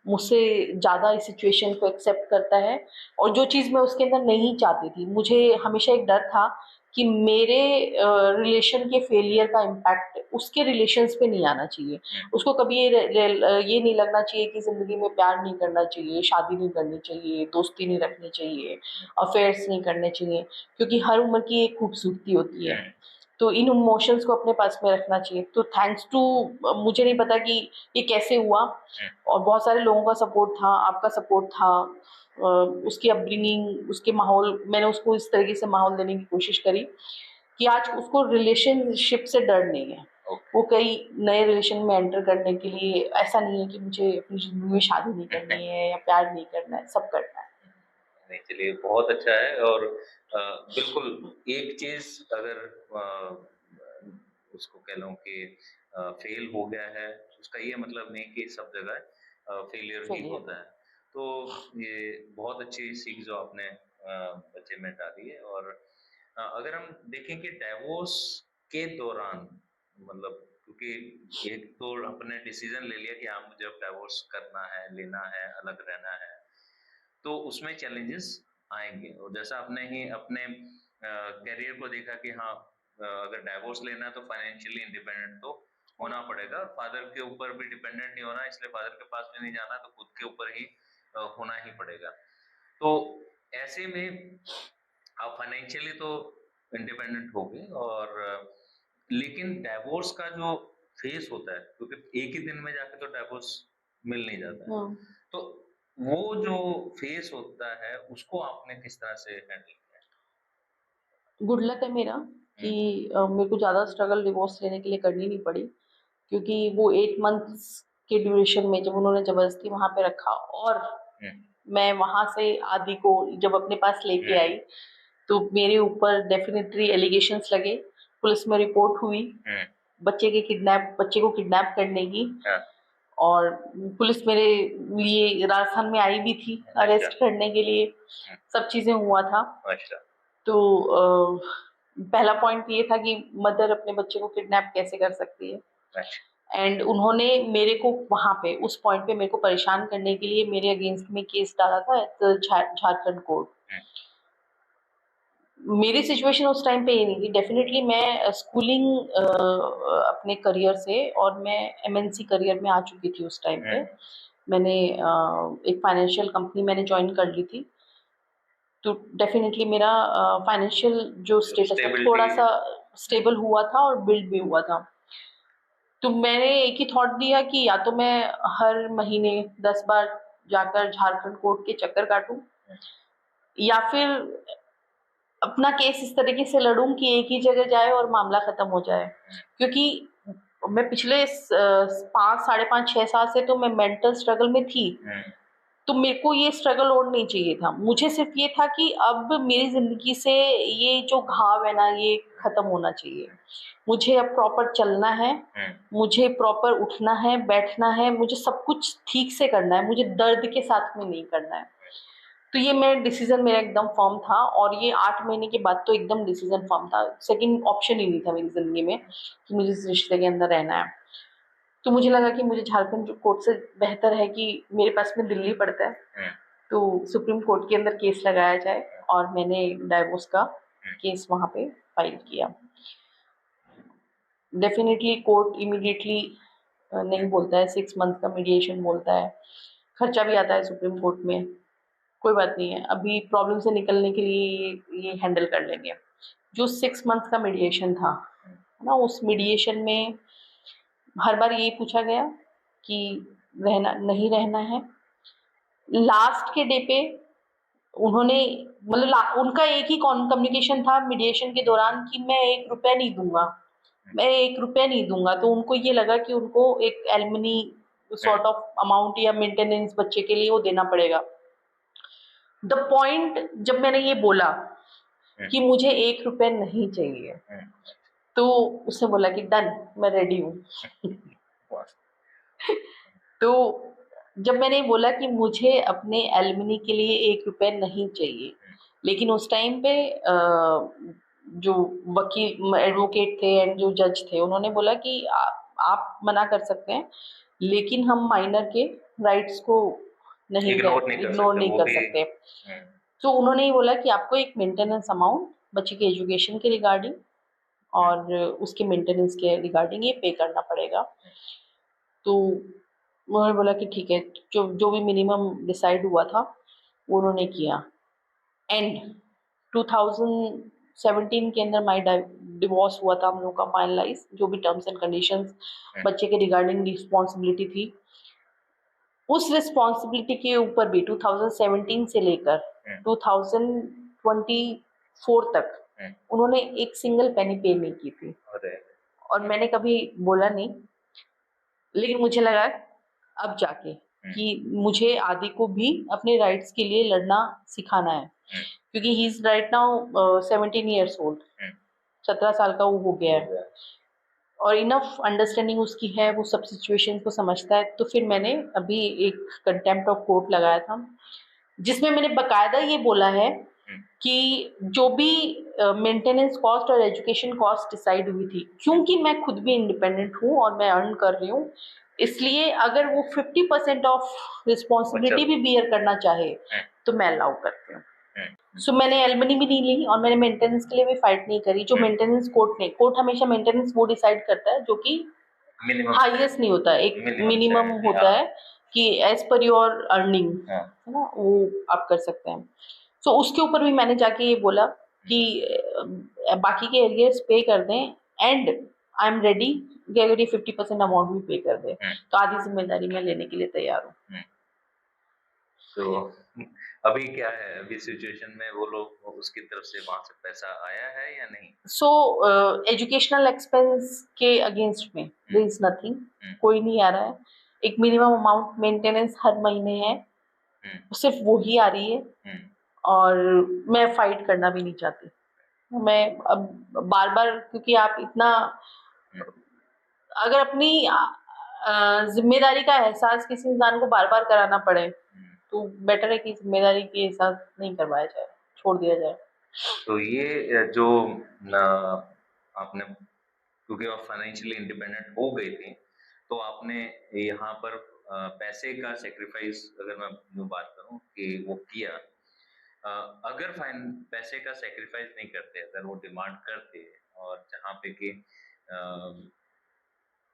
मुझसे ज़्यादा इस सिचुएशन को एक्सेप्ट करता है, और जो चीज़ मैं उसके अंदर नहीं चाहती थी, मुझे हमेशा एक डर था कि मेरे रिलेशन के फेलियर का इम्पैक्ट उसके रिलेशंस पे नहीं आना चाहिए। उसको कभी ये नहीं लगना चाहिए कि ज़िंदगी में प्यार नहीं करना चाहिए, शादी नहीं करनी चाहिए, दोस्ती नहीं रखनी चाहिए, अफेयर्स नहीं करने चाहिए, क्योंकि हर उम्र की एक खूबसूरती होती है। तो इन इमोशंस को अपने पास में रखना चाहिए। तो थैंक्स टू, मुझे नहीं पता कि ये कैसे हुआ, और बहुत सारे लोगों का सपोर्ट था, आपका सपोर्ट था, उसकी अपब्रिंगिंग, उसके माहौल, मैंने उसको इस तरीके से माहौल देने की कोशिश करी कि आज उसको रिलेशनशिप से डर नहीं है। वो कई नए रिलेशन में एंटर करने के लिए ऐसा नहीं है कि मुझे अपनी जिंदगी में शादी नहीं करनी है या प्यार नहीं करना है, सब करना है। नहीं, चलिए बहुत अच्छा है। और बिल्कुल एक चीज अगर उसको कह लो कि फेल हो गया है, उसका ये मतलब नहीं कि सब जगह फेलियर ही होता है। तो ये बहुत अच्छी सीख जो आपने बच्चे में डाली है। और अगर हम देखें कि डाइवोर्स के दौरान, मतलब क्योंकि एक तो अपने डिसीजन ले लिया कि हाँ मुझे अब डाइवोर्स करना है, लेना है, अलग रहना है, तो उसमें चैलेंजेस आएंगे। और जैसा आपने ही अपने करियर को देखा कि हाँ अगर डाइवोर्स लेना है तो फाइनेंशियली इंडिपेंडेंट तो होना पड़ेगा, फादर के ऊपर भी डिपेंडेंट नहीं होना, इसलिए फादर के पास भी नहीं जाना, तो खुद के ऊपर ही होना ही पड़ेगा। तो ऐसे में आप फाइनेंशियली तो इंडिपेंडेंट हो गए, और लेकिन डाइवोर्स का जो फेस होता है, क्योंकि एक ही दिन में जाके तो डाइवोर्स मिल नहीं जाता है, तो वो जो फेस होता है उसको आपने किस तरह से हैंडल किया? गुड लक है मेरा कि मेरे को ज़्यादा स्ट्रगल डिवोर्स लेने के लिए करनी नहीं पड़ी, क्योंकि वो 8 मंथ्स के ड्यूरेशन में जब उन्होंने जबरदस्ती वहाँ पे रखा, और मैं वहाँ से आदि को जब अपने पास लेके आई, तो मेरे ऊपर डेफिनेटली एलिगेशंस लगे, पुलिस में रिपोर्ट हुई बच्चे को किडनैप करने की, और पुलिस मेरे लिए राजस्थान में आई भी थी अरेस्ट करने के लिए, सब चीजें हुआ था। तो पहला पॉइंट ये था कि मदर अपने बच्चे को किडनैप कैसे कर सकती है, एंड उन्होंने मेरे को वहां पे उस पॉइंट पे मेरे को परेशान करने के लिए मेरे अगेंस्ट में केस डाला था झारखंड कोर्ट। मेरी सिचुएशन उस टाइम पे ये नहीं थी, डेफिनेटली मैं स्कूलिंग अपने करियर से, और मैं एमएनसी करियर में आ चुकी थी उस टाइम पे। मैंने एक फाइनेंशियल कंपनी मैंने ज्वाइन कर ली थी, तो डेफिनेटली मेरा फाइनेंशियल जो स्टेटस था थोड़ा सा स्टेबल हुआ था और बिल्ड भी हुआ था। तो मैंने एक ही थॉट दिया कि या तो मैं हर महीने 10 बार जाकर झारखंड कोर्ट के चक्कर काटूं, या फिर अपना केस इस तरीके से लड़ूं कि एक ही जगह जाए और मामला खत्म हो जाए। क्योंकि मैं पिछले 5, 5.5, 6 साल से तो मैं मेंटल स्ट्रगल में थी, तो मेरे को ये स्ट्रगल और नहीं चाहिए था। मुझे सिर्फ ये था कि अब मेरी जिंदगी से ये जो घाव है ना, ये खत्म होना चाहिए। मुझे अब प्रॉपर चलना है, मुझे प्रॉपर उठना है, बैठना है, मुझे सब कुछ ठीक से करना है, मुझे दर्द के साथ में नहीं करना है। तो ये मेरा डिसीजन मेरा एकदम फर्म था, और ये 8 महीने के बाद तो एकदम डिसीजन फर्म था। सेकंड ऑप्शन ही नहीं था मेरी जिंदगी में कि मुझे इस रिश्ते के अंदर रहना है। तो मुझे लगा कि मुझे झारखंड कोर्ट से बेहतर है कि मेरे पास में दिल्ली पड़ता है, तो सुप्रीम कोर्ट के अंदर केस लगाया जाए, और मैंने डाइवोर्स का केस वहाँ पे फाइल किया। डेफिनेटली कोर्ट इमीडिएटली नहीं बोलता है, 6 मंथ का मीडिएशन बोलता है, खर्चा भी आता है सुप्रीम कोर्ट में। कोई बात नहीं है, अभी प्रॉब्लम से निकलने के लिए ये हैंडल कर लेंगे। जो 6 मंथ का मीडिएशन था, है ना, उस मीडिएशन में हर बार यही पूछा गया कि रहना नहीं रहना है। लास्ट के डे पे उन्होंने मतलब उनका एक ही कम्युनिकेशन था मीडिएशन के दौरान कि मैं 1 रुपया नहीं दूँगा, मैं 1 रुपया नहीं दूँगा। तो उनको ये लगा कि उनको एक एलिमनी सॉर्ट ऑफ अमाउंट या मेंटेनेंस बच्चे के लिए वो देना पड़ेगा। द पॉइंट जब मैंने ये बोला कि मुझे 1 रुपया नहीं चाहिए, तो उसने बोला कि डन, मैं रेडी हूँ। तो जब मैंने बोला कि मुझे अपने एलिमनी के लिए 1 रुपया नहीं चाहिए, लेकिन उस टाइम पे जो वकील एडवोकेट थे एंड जो जज थे, उन्होंने बोला कि आप मना कर सकते हैं, लेकिन हम माइनर के राइट्स को इग्नोर नहीं कर सकते। तो उन्होंने ये बोला कि आपको एक मेंटेनेंस अमाउंट बच्चे के एजुकेशन के रिगार्डिंग और उसके मेंटेनेंस के रिगार्डिंग ये पे करना पड़ेगा। तो उन्होंने बोला कि ठीक है, जो भी मिनिमम डिसाइड हुआ था वो उन्होंने किया। एंड 2017 के अंदर माई डिवोर्स हुआ था हम लोग का फाइनलाइज, जो भी टर्म्स एंड कंडीशंस बच्चे के रिगार्डिंग रिस्पॉन्सिबिलिटी थी, उस रिस्पॉन्सिबिलिटी के ऊपर भी 2017 से लेकर 2024 तक उन्होंने एक सिंगल पेनी पे नहीं की थी। और मैंने कभी बोला नहीं, लेकिन मुझे लगा अब जाके कि मुझे आदि को भी अपने राइट्स के लिए लड़ना सिखाना है, क्योंकि he is right now 17 years old, 17 साल का वो हो गया है और इनफ अंडरस्टैंडिंग उसकी है, वो सब सिचुएशन को समझता है। तो फिर मैंने अभी एक कंटेम्प्ट ऑफ कोर्ट लगाया था, जिसमें मैंने बकायदा ये बोला है कि जो भी मेंटेनेंस कॉस्ट और एजुकेशन कॉस्ट डिसाइड हुई थी, क्योंकि मैं खुद भी इंडिपेंडेंट हूँ और मैं अर्न कर रही हूँ, इसलिए अगर वो 50% ऑफ रिस्पॉन्सिबिलिटी भी बियर करना चाहे तो मैं अलाउ करती हूँ। सो मैंने एलिमनी भी नहीं ली और मैंने मेंटेनेंस के लिए भी फाइट नहीं करी। जो मेंटेनेंस कोर्ट हमेशा मेंटेनेंस वो डिसाइड करता है जो कि हाईएस्ट नहीं होता, एक मिनिमम होता है कि एज पर योर अर्निंग, है ना, वो आप कर सकते हैं। सो उसके ऊपर भी मैंने जाके ये बोला कि बाकी के एरियर्स पे कर दें एंड आई एम रेडी कि अगर ये 50% अमाउंट भी पे कर दे तो आधी जिम्मेदारी मैं लेने के लिए तैयार हूँ। तो अभी क्या है, अभी सिचुएशन में वो लोग उसकी तरफ से वहां से पैसा आया है या नहीं? सो एजुकेशनल एक्सपेंस के अगेंस्ट में देयर इज नथिंग, कोई नहीं आ रहा है। एक मिनिमम अमाउंट मेंटेनेंस हर महीने है, सिर्फ वो ही आ रही है और मैं फाइट करना भी नहीं चाहती। मैं अब बार बार, क्योंकि आप इतना अगर अपनी जिम्मेदारी का एहसास किसी इंसान को बार बार कराना पड़े तो बेटर है कि जिम्मेदारी की एहसास नहीं करवाया जाए, छोड़ दिया जाए। तो ये जो आपने, क्योंकि आप फाइनेंशियली इंडिपेंडेंट हो गई थी, तो आपने यहाँ पर पैसे का सेक्रीफाइस, अगर मैं यूँ बात करूँ कि वो किया, अगर पैसे का सेक्रीफाइस नहीं करते, अगर वो डिमांड करते और जहाँ पे कि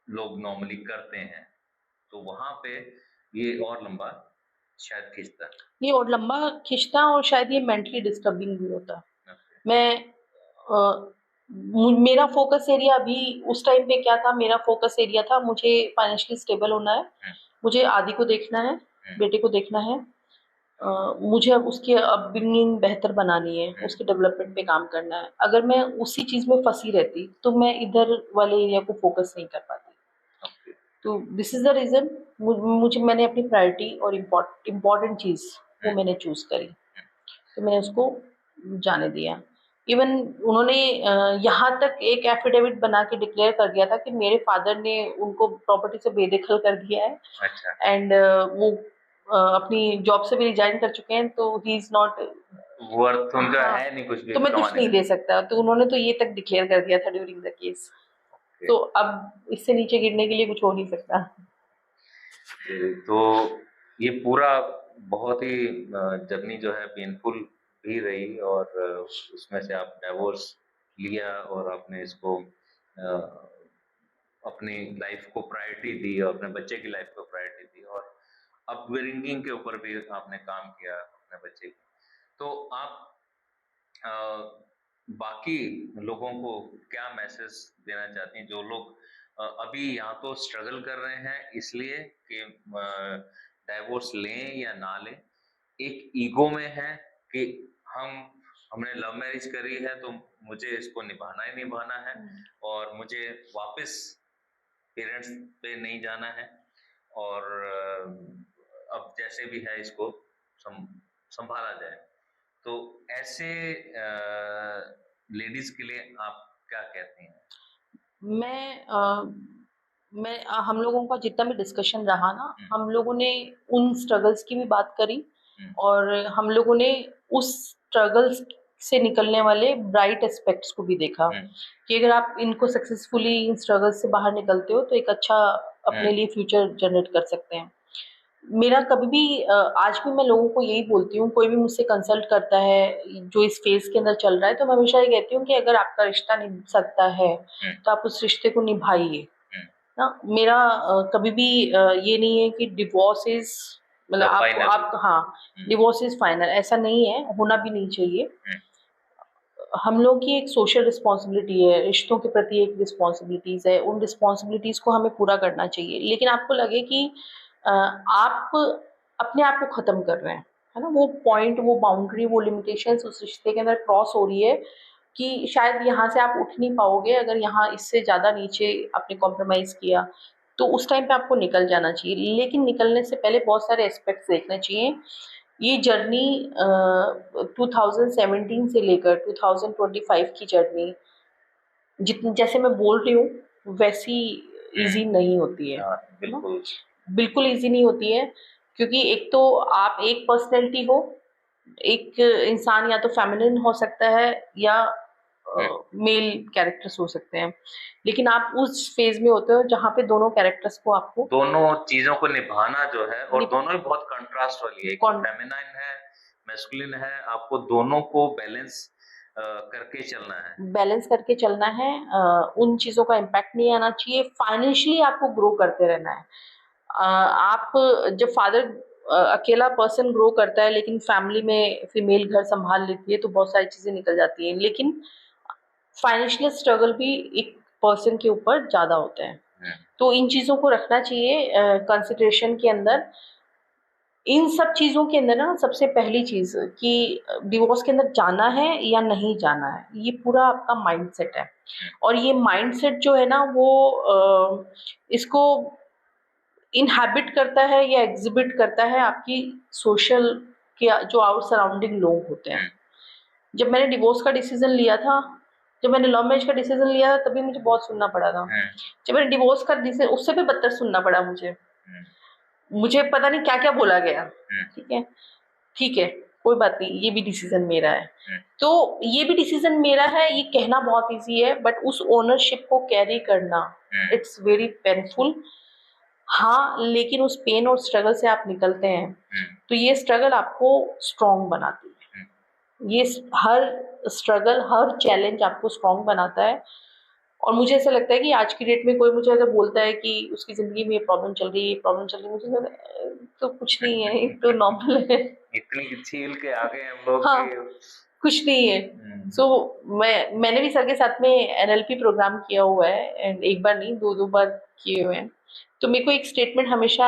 लोग नॉर्मली करते हैं, तो वहाँ पे ये और लंबा शायद खींचता। ये और लंबा खींचता और शायद ये मेंटली डिस्टर्बिंग भी होता। मैं मेरा फोकस एरिया अभी उस टाइम पे क्या था, मेरा फोकस एरिया था मुझे फाइनेंशियली स्टेबल होना है, मुझे आदि को देखना है, बेटे को देखना है, मुझे अब उसकी अपब्रिंगिंग बेहतर बनानी है, उसके डेवलपमेंट पे काम करना है। अगर मैं उसी चीज़ में फंसी रहती तो मैं इधर वाले एरिया को फोकस नहीं कर पाती। तो दिस इज़ द रीज़न मुझे मैंने अपनी प्रायोरिटी और इम्पॉर्टेंट चीज़ वो मैंने चूज़ करी, तो मैंने उसको जाने दिया। इवन उन्होंने यहाँ तक एक एफिडेविट बना के डिक्लेयर कर दिया था कि मेरे फादर ने उनको प्रॉपर्टी से बेदखल कर दिया है। अच्छा। एंड वो अपनी जॉब से भी रिजाइन कर चुके हैं, तो ही इज नॉट वर्थ उनका है नहीं कुछ भी, तो मैं कुछ नहीं दे सकता। तो उन्होंने तो ये तक डिक्लेयर कर दिया था ड्यूरिंग द केस। तो अब इससे नीचे गिरने के लिए कुछ हो नहीं सकता। तो ये पूरा बहुत ही जर्नी जो है पेनफुल भी रही, और उसमें से आप डाइवोर्स लिया और आपने इसको अपनी लाइफ को प्रायोरिटी दी और अपने बच्चे की लाइफ को प्रायोरिटी दी, और अपब्रिंगिंग के ऊपर भी आपने काम किया अपने बच्चे की। तो आप बाकी लोगों को क्या मैसेज देना चाहती हैं, जो लोग अभी या तो स्ट्रगल कर रहे हैं इसलिए कि डाइवोर्स लें या ना लें, एक ईगो में है कि हम हमने लव मैरिज करी है तो मुझे इसको निभाना ही निभाना है और मुझे वापस पेरेंट्स पे नहीं जाना है और अब जैसे भी है इसको संभाला जाए। तो ऐसे लेडीज के लिए आप क्या कहती हैं? मैं हम लोगों का जितना भी डिस्कशन रहा ना, हम लोगों ने उन स्ट्रगल्स की भी बात करी और हम लोगों ने उस स्ट्रगल्स से निकलने वाले ब्राइट एस्पेक्ट्स को भी देखा कि अगर आप इनको सक्सेसफुली इन स्ट्रगल्स से बाहर निकलते हो तो एक अच्छा अपने लिए फ्यूचर जनरेट कर सकते हैं। मेरा कभी भी आज भी मैं लोगों को यही बोलती हूँ, कोई भी मुझसे कंसल्ट करता है जो इस फेज के अंदर चल रहा है, तो मैं हमेशा ये कहती हूँ कि अगर आपका रिश्ता निभ सकता है तो आप उस रिश्ते को निभाइए ना। मेरा कभी भी ये नहीं है कि डिवोर्स इज मतलब आप हाँ, डिवोर्स इज फाइनल, ऐसा नहीं है, होना भी नहीं चाहिए। हम लोग की एक सोशल रिस्पॉन्सिबिलिटी है, रिश्तों के प्रति एक रिस्पॉन्सिबिलिटीज है, उन रिस्पॉन्सिबिलिटीज को हमें पूरा करना चाहिए। लेकिन आपको लगे कि आप अपने आप को खत्म कर रहे हैं, है ना, वो पॉइंट, वो बाउंड्री, वो लिमिटेशंस उस रिश्ते के अंदर क्रॉस हो रही है कि शायद यहाँ से आप उठ नहीं पाओगे, अगर यहाँ इससे ज़्यादा नीचे आपने कॉम्प्रोमाइज किया तो उस टाइम पे आपको निकल जाना चाहिए। लेकिन निकलने से पहले बहुत सारे एस्पेक्ट्स देखने चाहिए। ये जर्नी 2017 से लेकर 2025 की जर्नी जितनी जैसे मैं बोल रही हूँ वैसी इजी नहीं होती है। बिल्कुल बिल्कुल इजी नहीं होती है, क्योंकि एक तो आप एक पर्सनैलिटी हो, एक इंसान या तो फेमिनिन हो सकता है या मेल कैरेक्टर्स हो सकते हैं, लेकिन आप उस फेज में होते हो जहाँ पे दोनों कैरेक्टर्स को आपको दोनों चीजों को निभाना जो है, और दोनों ही बहुत कंट्रास्ट वाली है, एक फेमिनाइन है, मैस्कुलिन है, आपको दोनों को बैलेंस करके चलना है, बैलेंस करके चलना है। उन चीज़ों का इम्पैक्ट नहीं आना चाहिए। फाइनेंशियली आपको ग्रो करते रहना है। आप जब फादर अकेला पर्सन ग्रो करता है लेकिन फैमिली में फीमेल घर संभाल लेती है तो बहुत सारी चीज़ें निकल जाती हैं, लेकिन फाइनेंशियल स्ट्रगल भी एक पर्सन के ऊपर ज़्यादा होते हैं। तो इन चीज़ों को रखना चाहिए कंसिडरेशन के अंदर। इन सब चीज़ों के अंदर ना सबसे पहली चीज़ कि डिवोर्स के अंदर जाना है या नहीं जाना है, ये पूरा आपका माइंडसेट है। और ये माइंडसेट जो है ना वो इसको इनहैबिट करता है या एग्जिबिट करता है आपकी सोशल के जो आउट सराउंडिंग लोग होते हैं। जब मैंने डिवोर्स का डिसीजन लिया था, जब मैंने लव मैरिज का डिसीजन लिया था, तभी मुझे बहुत सुनना पड़ा था। जब मैंने डिवोर्स का डिसीजन, उससे भी बदतर सुनना पड़ा मुझे पता नहीं क्या क्या बोला गया। ठीक है, ठीक है, कोई बात नहीं, ये भी डिसीजन मेरा है। तो ये भी डिसीजन मेरा है, ये कहना बहुत इजी है, बट उस ओनरशिप को कैरी करना इट्स वेरी पेनफुल। हाँ, लेकिन उस पेन और स्ट्रगल से आप निकलते हैं तो ये स्ट्रगल आपको स्ट्रॉन्ग बनाती है। ये हर स्ट्रगल, हर चैलेंज आपको स्ट्रॉन्ग बनाता है। और मुझे ऐसा लगता है कि आज की डेट में कोई मुझे अगर बोलता है कि उसकी ज़िंदगी में ये प्रॉब्लम चल रही है, ये प्रॉब्लम चल रही है, मुझे लगता है तो कुछ नहीं है, ये तो नॉर्मल है। इतनी झील के आ गए हम लोग। हाँ, कुछ नहीं है। सो मैंने भी सर के साथ में एनएलपी प्रोग्राम किया हुआ है, एंड एक बार नहीं, दो बार किए हुए हैं। तो मेरे को एक स्टेटमेंट हमेशा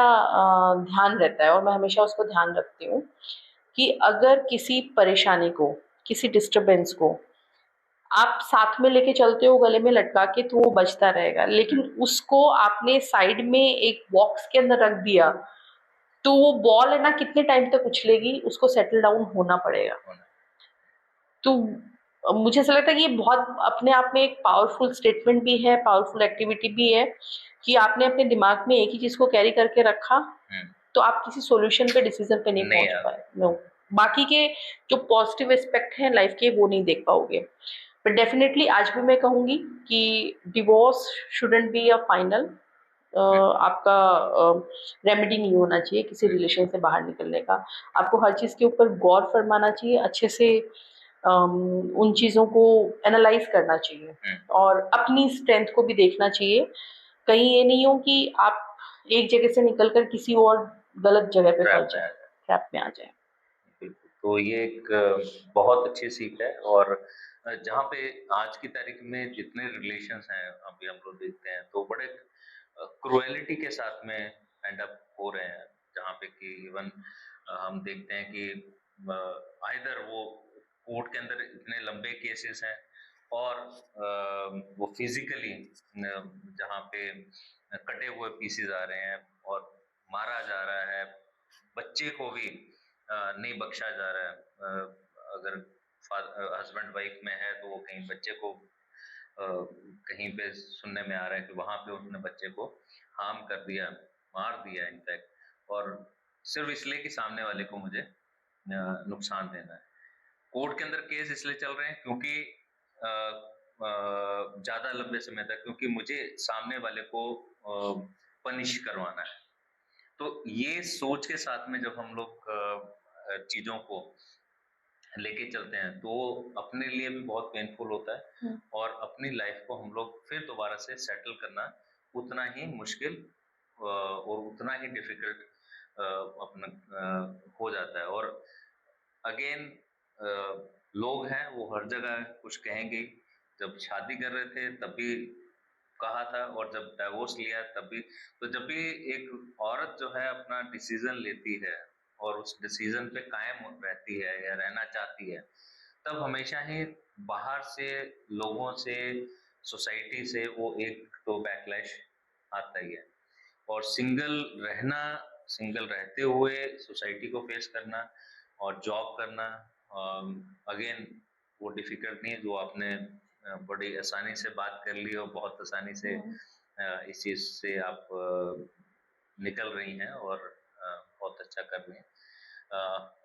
ध्यान रहता है और मैं हमेशा उसको ध्यान रखती हूँ कि अगर किसी परेशानी को, किसी डिस्टरबेंस को आप साथ में लेके चलते हो गले में लटका के तो वो बचता रहेगा, लेकिन उसको आपने साइड में एक बॉक्स के अंदर रख दिया तो वो बॉल है ना कितने टाइम तक उछलेगी, उसको सेटल डाउन होना पड़ेगा। तो मुझे ऐसा लगता है कि ये बहुत अपने आप में एक पावरफुल स्टेटमेंट भी है, पावरफुल एक्टिविटी भी है कि आपने अपने दिमाग में एक ही चीज को कैरी करके रखा तो आप किसी सॉल्यूशन पे, डिसीजन पे नहीं पहुंच पाए। नो, बाकी के जो पॉजिटिव एस्पेक्ट हैं लाइफ के वो नहीं देख पाओगे। बट डेफिनेटली आज भी मैं कहूँगी कि divorce shouldn't be a final, आपका रेमेडी नहीं होना चाहिए किसी रिलेशन से बाहर निकलने का। आपको हर चीज़ के ऊपर गौर फरमाना चाहिए, अच्छे से उन चीज़ों को एनालाइज करना चाहिए और अपनी स्ट्रेंथ को भी देखना चाहिए। कहीं ये नहीं हो कि आप एक जगह से निकलकर किसी और गलत जगह पे फंस जाए, ट्रैप में आ जाए। तो ये एक बहुत अच्छी सीख है और जहाँ पे आज की तारीख में जितने रिलेशंस हैं अभी हम लोग देखते हैं तो बड़े क्रुएलिटी के साथ में एंड अप हो रहे हैं, जहाँ पे कि इवन हम देखते हैं कि आइदर वो कोर्ट के अंदर इतने लंबे केसेस हैं और वो फिजिकली जहाँ पे कटे हुए पीसेस आ रहे हैं और मारा जा रहा है, बच्चे को भी नहीं बख्शा जा रहा है। अगर हस्बैंड वाइफ में है तो वो कहीं बच्चे को कहीं पे सुनने में आ रहा है कि वहां पे उसने बच्चे को हार्म कर दिया, मार दिया इनफैक्ट, और सिर्फ इसलिए कि सामने वाले को मुझे नुकसान देना है। कोर्ट के अंदर केस इसलिए चल रहे हैं क्योंकि ज्यादा लंबे समय तक, क्योंकि मुझे सामने वाले को पनिश करवाना है। तो ये सोच के साथ में जब हम लोग चीजों को लेके चलते हैं तो अपने लिए भी बहुत पेनफुल होता है और अपनी लाइफ को हम लोग फिर दोबारा से सेटल करना उतना ही मुश्किल और उतना ही डिफिकल्ट अपना हो जाता है। और अगेन लोग हैं वो हर जगह कुछ कहेंगे। जब शादी कर रहे थे तब भी कहा था और जब डाइवोर्स लिया तब भी। तो जब भी एक औरत जो है अपना डिसीजन लेती है और उस डिसीजन पे कायम रहती है या रहना चाहती है, तब हमेशा ही बाहर से लोगों से, सोसाइटी से वो एक तो बैकलैश आता ही है। और सिंगल रहते हुए सोसाइटी को फेस करना और जॉब करना अगेन वो डिफिकल्ट नहीं है, जो आपने बड़ी आसानी से बात कर ली और बहुत आसानी से इस चीज से आप निकल रही हैं और बहुत अच्छा कर रही हैं।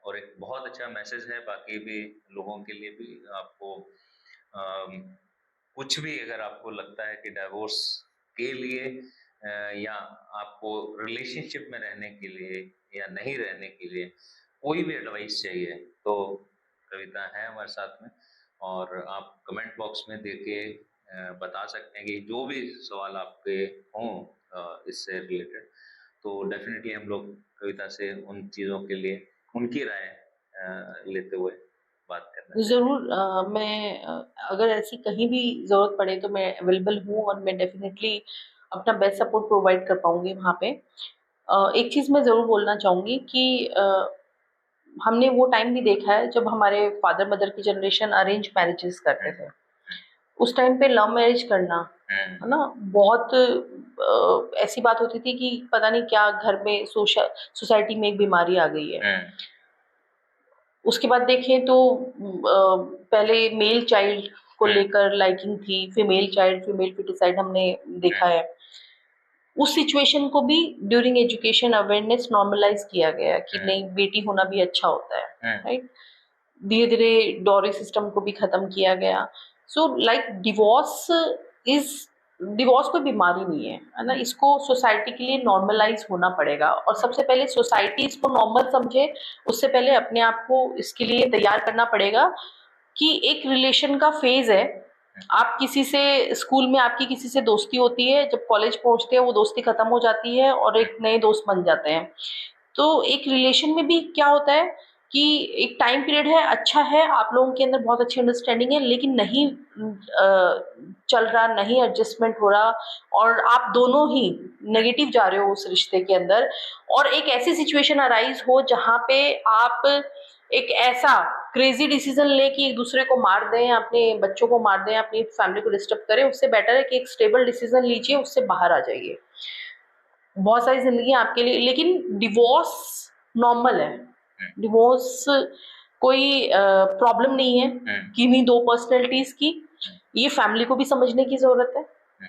और एक बहुत अच्छा मैसेज है बाकी भी लोगों के लिए भी। आपको कुछ भी अगर आपको लगता है कि डाइवोर्स के लिए या आपको रिलेशनशिप में रहने के लिए या नहीं रहने के लिए कोई भी एडवाइस चाहिए तो कविता है हमारे साथ में, और आप कमेंट बॉक्स में देके बता सकते हैं कि जो भी सवाल आपके हों इससे रिलेटेड, तो डेफिनेटली हम लोग कविता से उन चीज़ों के लिए उनकी राय लेते हुए बात करना चाहेंगे। ज़रूर मैं अगर ऐसी कहीं भी ज़रूरत पड़े तो मैं अवेलेबल हूँ और मैं डेफ़िनेटली अपना बेस्ट सपोर्ट प्रोवाइड कर पाऊँगी वहाँ पे। एक चीज़ मैं ज़रूर बोलना चाहूँगी कि हमने वो टाइम भी देखा है जब हमारे फादर मदर की जनरेशन अरेंज मैरेजेस करते थे। उस टाइम पे लव मैरिज करना, है ना? बहुत ऐसी बात होती थी कि पता नहीं क्या घर में सोसाइटी में एक बीमारी आ गई है। उसके बाद देखें तो पहले मेल चाइल्ड को लेकर लाइकिंग थी, फीमेल चाइल्ड, फीमेल फिटिसाइड हमने देखा है। उस सिचुएशन को भी ड्यूरिंग एजुकेशन अवेयरनेस नॉर्मलाइज किया गया कि नहीं, बेटी होना भी अच्छा होता है, राइट? धीरे धीरे डॉरी सिस्टम को भी खत्म किया गया। सो लाइक डिवोर्स कोई बीमारी नहीं है ना? इसको सोसाइटी के लिए नॉर्मलाइज होना पड़ेगा और सबसे पहले सोसाइटी इसको नॉर्मल समझे, उससे पहले अपने आप को इसके लिए तैयार करना पड़ेगा कि एक रिलेशन का फेज है। आप किसी से स्कूल में आपकी किसी से दोस्ती होती है, जब कॉलेज पहुंचते हैं वो दोस्ती खत्म हो जाती है और एक नए दोस्त बन जाते हैं। तो एक रिलेशन में भी क्या होता है कि एक टाइम पीरियड है, अच्छा है, आप लोगों के अंदर बहुत अच्छी अंडरस्टैंडिंग है, लेकिन नहीं चल रहा, नहीं एडजस्टमेंट हो रहा और आप दोनों ही नेगेटिव जा रहे हो उस रिश्ते के अंदर, और एक ऐसी सिचुएशन अराइज हो जहाँ पे आप एक ऐसा क्रेजी डिसीजन ले कि एक दूसरे को मार दें, अपने बच्चों को मार दें, अपनी फैमिली को डिस्टर्ब करें, उससे बेटर है कि एक स्टेबल डिसीजन लीजिए, उससे बाहर आ जाइए। बहुत सारी जिंदगी आपके लिए, लेकिन डिवोर्स नॉर्मल है। डिवोर्स कोई प्रॉब्लम नहीं है किन्हीं दो पर्सनैलिटीज की। ये फैमिली को भी समझने की जरूरत है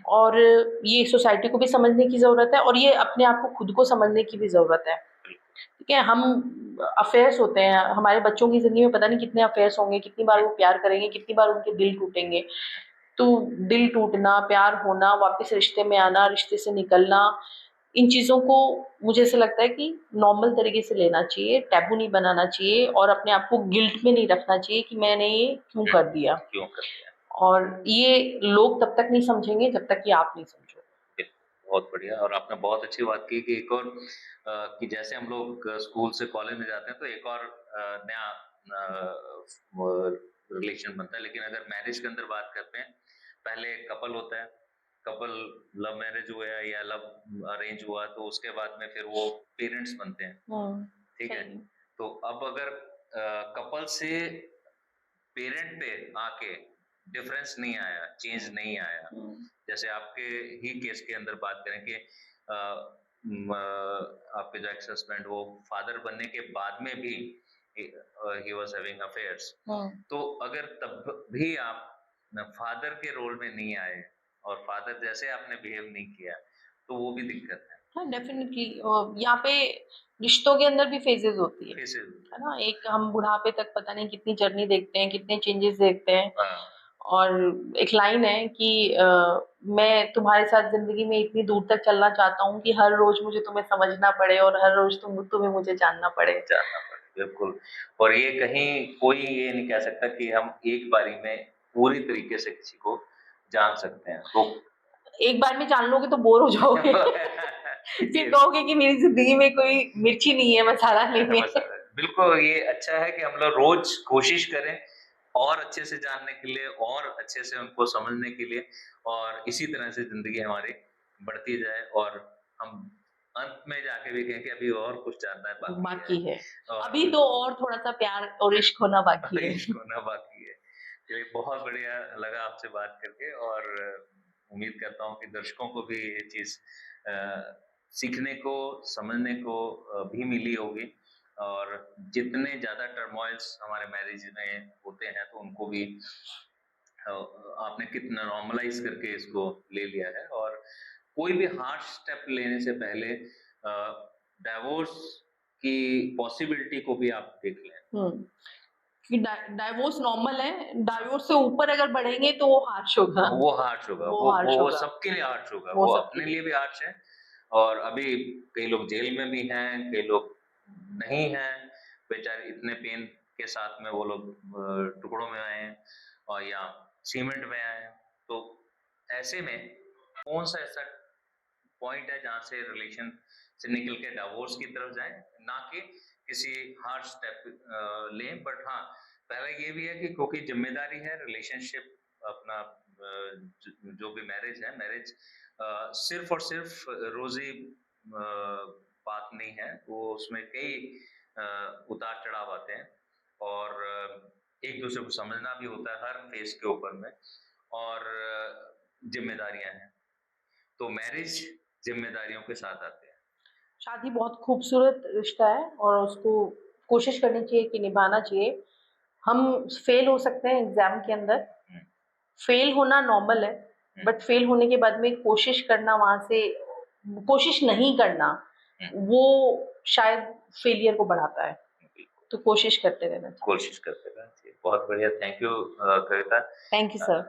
और ये सोसाइटी को भी समझने की जरूरत है और ये अपने आप को खुद को समझने की भी जरूरत है। ठीक है, हम अफेयर्स होते हैं, हमारे बच्चों की जिंदगी में पता नहीं कितने अफेयर्स होंगे, कितनी बार वो प्यार करेंगे, कितनी बार उनके दिल टूटेंगे। तो दिल टूटना, प्यार होना, वापस रिश्ते में आना, रिश्ते से निकलना, इन चीज़ों को मुझे ऐसा लगता है कि नॉर्मल तरीके से लेना चाहिए, टैबू नहीं बनाना चाहिए और अपने आप को गिल्ट में नहीं रखना चाहिए कि मैंने ये क्यों कर दिया। और ये लोग तब तक नहीं समझेंगे जब तक कि आप नहीं समझोगे। बहुत बढ़िया। और आपने बहुत अच्छी बात की कि एक और कि जैसे हम लोग स्कूल से कॉलेज में जाते हैं तो एक और नया रिलेशन बनता है। लेकिन अगर मैरिज के अंदर बात करते हैं, पहले कपल होता है, कपल लव मैरिज हुआ या लव अरेंज हुआ, तो उसके बाद में फिर वो पेरेंट्स बनते हैं, ठीक है। सही। तो अब अगर कपल से पेरेंट पे आके डिफरेंस नहीं आया, चेंज नहीं आया, जैसे आपके ही केस के अंदर बात करें कि आपके जो एक्स हस्बैंड वो फादर बनने के बाद में भी ही वाज हैविंग अफेयर्स, तो अगर तब भी आप फादर के रोल में नहीं आए और फादर जैसे आपने बिहेव नहीं किया, तो वो भी दिक्कत है। हाँ डेफिनेटली, यहाँ पे रिश्तों के अंदर भी फेजेस होती है फेसेस, ना। एक हम बुढ़ापे तक पता नहीं कितनी जर्नी देखते हैं, कितने चेंजेस देखते हैं। हाँ, और एक लाइन है कि मैं तुम्हारे साथ जिंदगी में इतनी दूर तक चलना चाहता हूँ कि हर रोज मुझे तुम्हें समझना पड़े और हर रोज तुम्हें मुझे जानना पड़े। जानना पड़े, बिल्कुल। और ये कहीं कोई ये नहीं कह सकता कि हम एक बारी में पूरी तरीके से किसी को जान सकते हैं, तो एक बार में जान लोगे तो बोर हो जाओगे। फिर कहोगे कि मेरी जिंदगी में कोई मिर्ची नहीं है, मसाला नहीं है। बिल्कुल, ये अच्छा है कि हम लोग रोज कोशिश करें और अच्छे से जानने के लिए और अच्छे से उनको समझने के लिए, और इसी तरह से जिंदगी हमारी बढ़ती जाए और हम अंत में जाके भी कहें कि अभी और कुछ जानना है बाकी है। और अभी तो और थोड़ा सा प्यार और इश्क होना बाकी है। इश्क होना बाकी है। चलिए, बहुत बढ़िया लगा आपसे बात करके, और उम्मीद करता हूँ कि दर्शकों को भी ये चीज सीखने को, समझने को भी मिली होगी, और जितने ज्यादा टर्मोइल्स हमारे मैरिज में होते हैं तो उनको भी आपने कितना नॉर्मलाइज करके इसको ले लिया है। और कोई भी हार्श स्टेप लेने से पहले डाइवोर्स की पॉसिबिलिटी को भी आप देख लें कि डाइवोर्स नॉर्मल है, डाइवोर्स से ऊपर अगर बढ़ेंगे तो वो हार्श होगा। वो हार्श होगा, वो सबके लिए हार्श होगा, वो अपने लिए भी हार्श है। और अभी कई लोग जेल में भी हैं, कई लोग नहीं हैं, बेचारे इतने पेन के साथ में वो लोग टुकड़ों में आए हैं और या सीमेंट में आए हैं। तो ऐसे में कौन सा ऐसा पॉइंट है जहाँ से रिलेशन से निकल के डिवोर्स की तरफ जाए, ना कि किसी हार्ड स्टेप लें। बट हाँ, पहला ये भी है कि क्योंकि जिम्मेदारी है रिलेशनशिप अपना, जो भी मैरिज है, मैरिज सिर्फ और सिर्फ रोजी बात नहीं है, वो उसमें कई उतार चढ़ाव आते हैं, और एक दूसरे को समझना भी होता है हर फेज के ऊपर में, और जिम्मेदारियां हैं, तो मैरिज जिम्मेदारियों के साथ आते हैं। शादी बहुत खूबसूरत रिश्ता है और उसको कोशिश करनी चाहिए कि निभाना चाहिए। हम फेल हो सकते हैं एग्जाम के अंदर, फेल होना नॉर्मल है, बट फेल होने के बाद में कोशिश करना, वहां से कोशिश नहीं करना, वो शायद फेलियर को बढ़ाता है। तो कोशिश करते रहना चाहिए। कोशिश करते रहना चाहिए। बहुत बढ़िया, thank you Kavita. Thank you sir.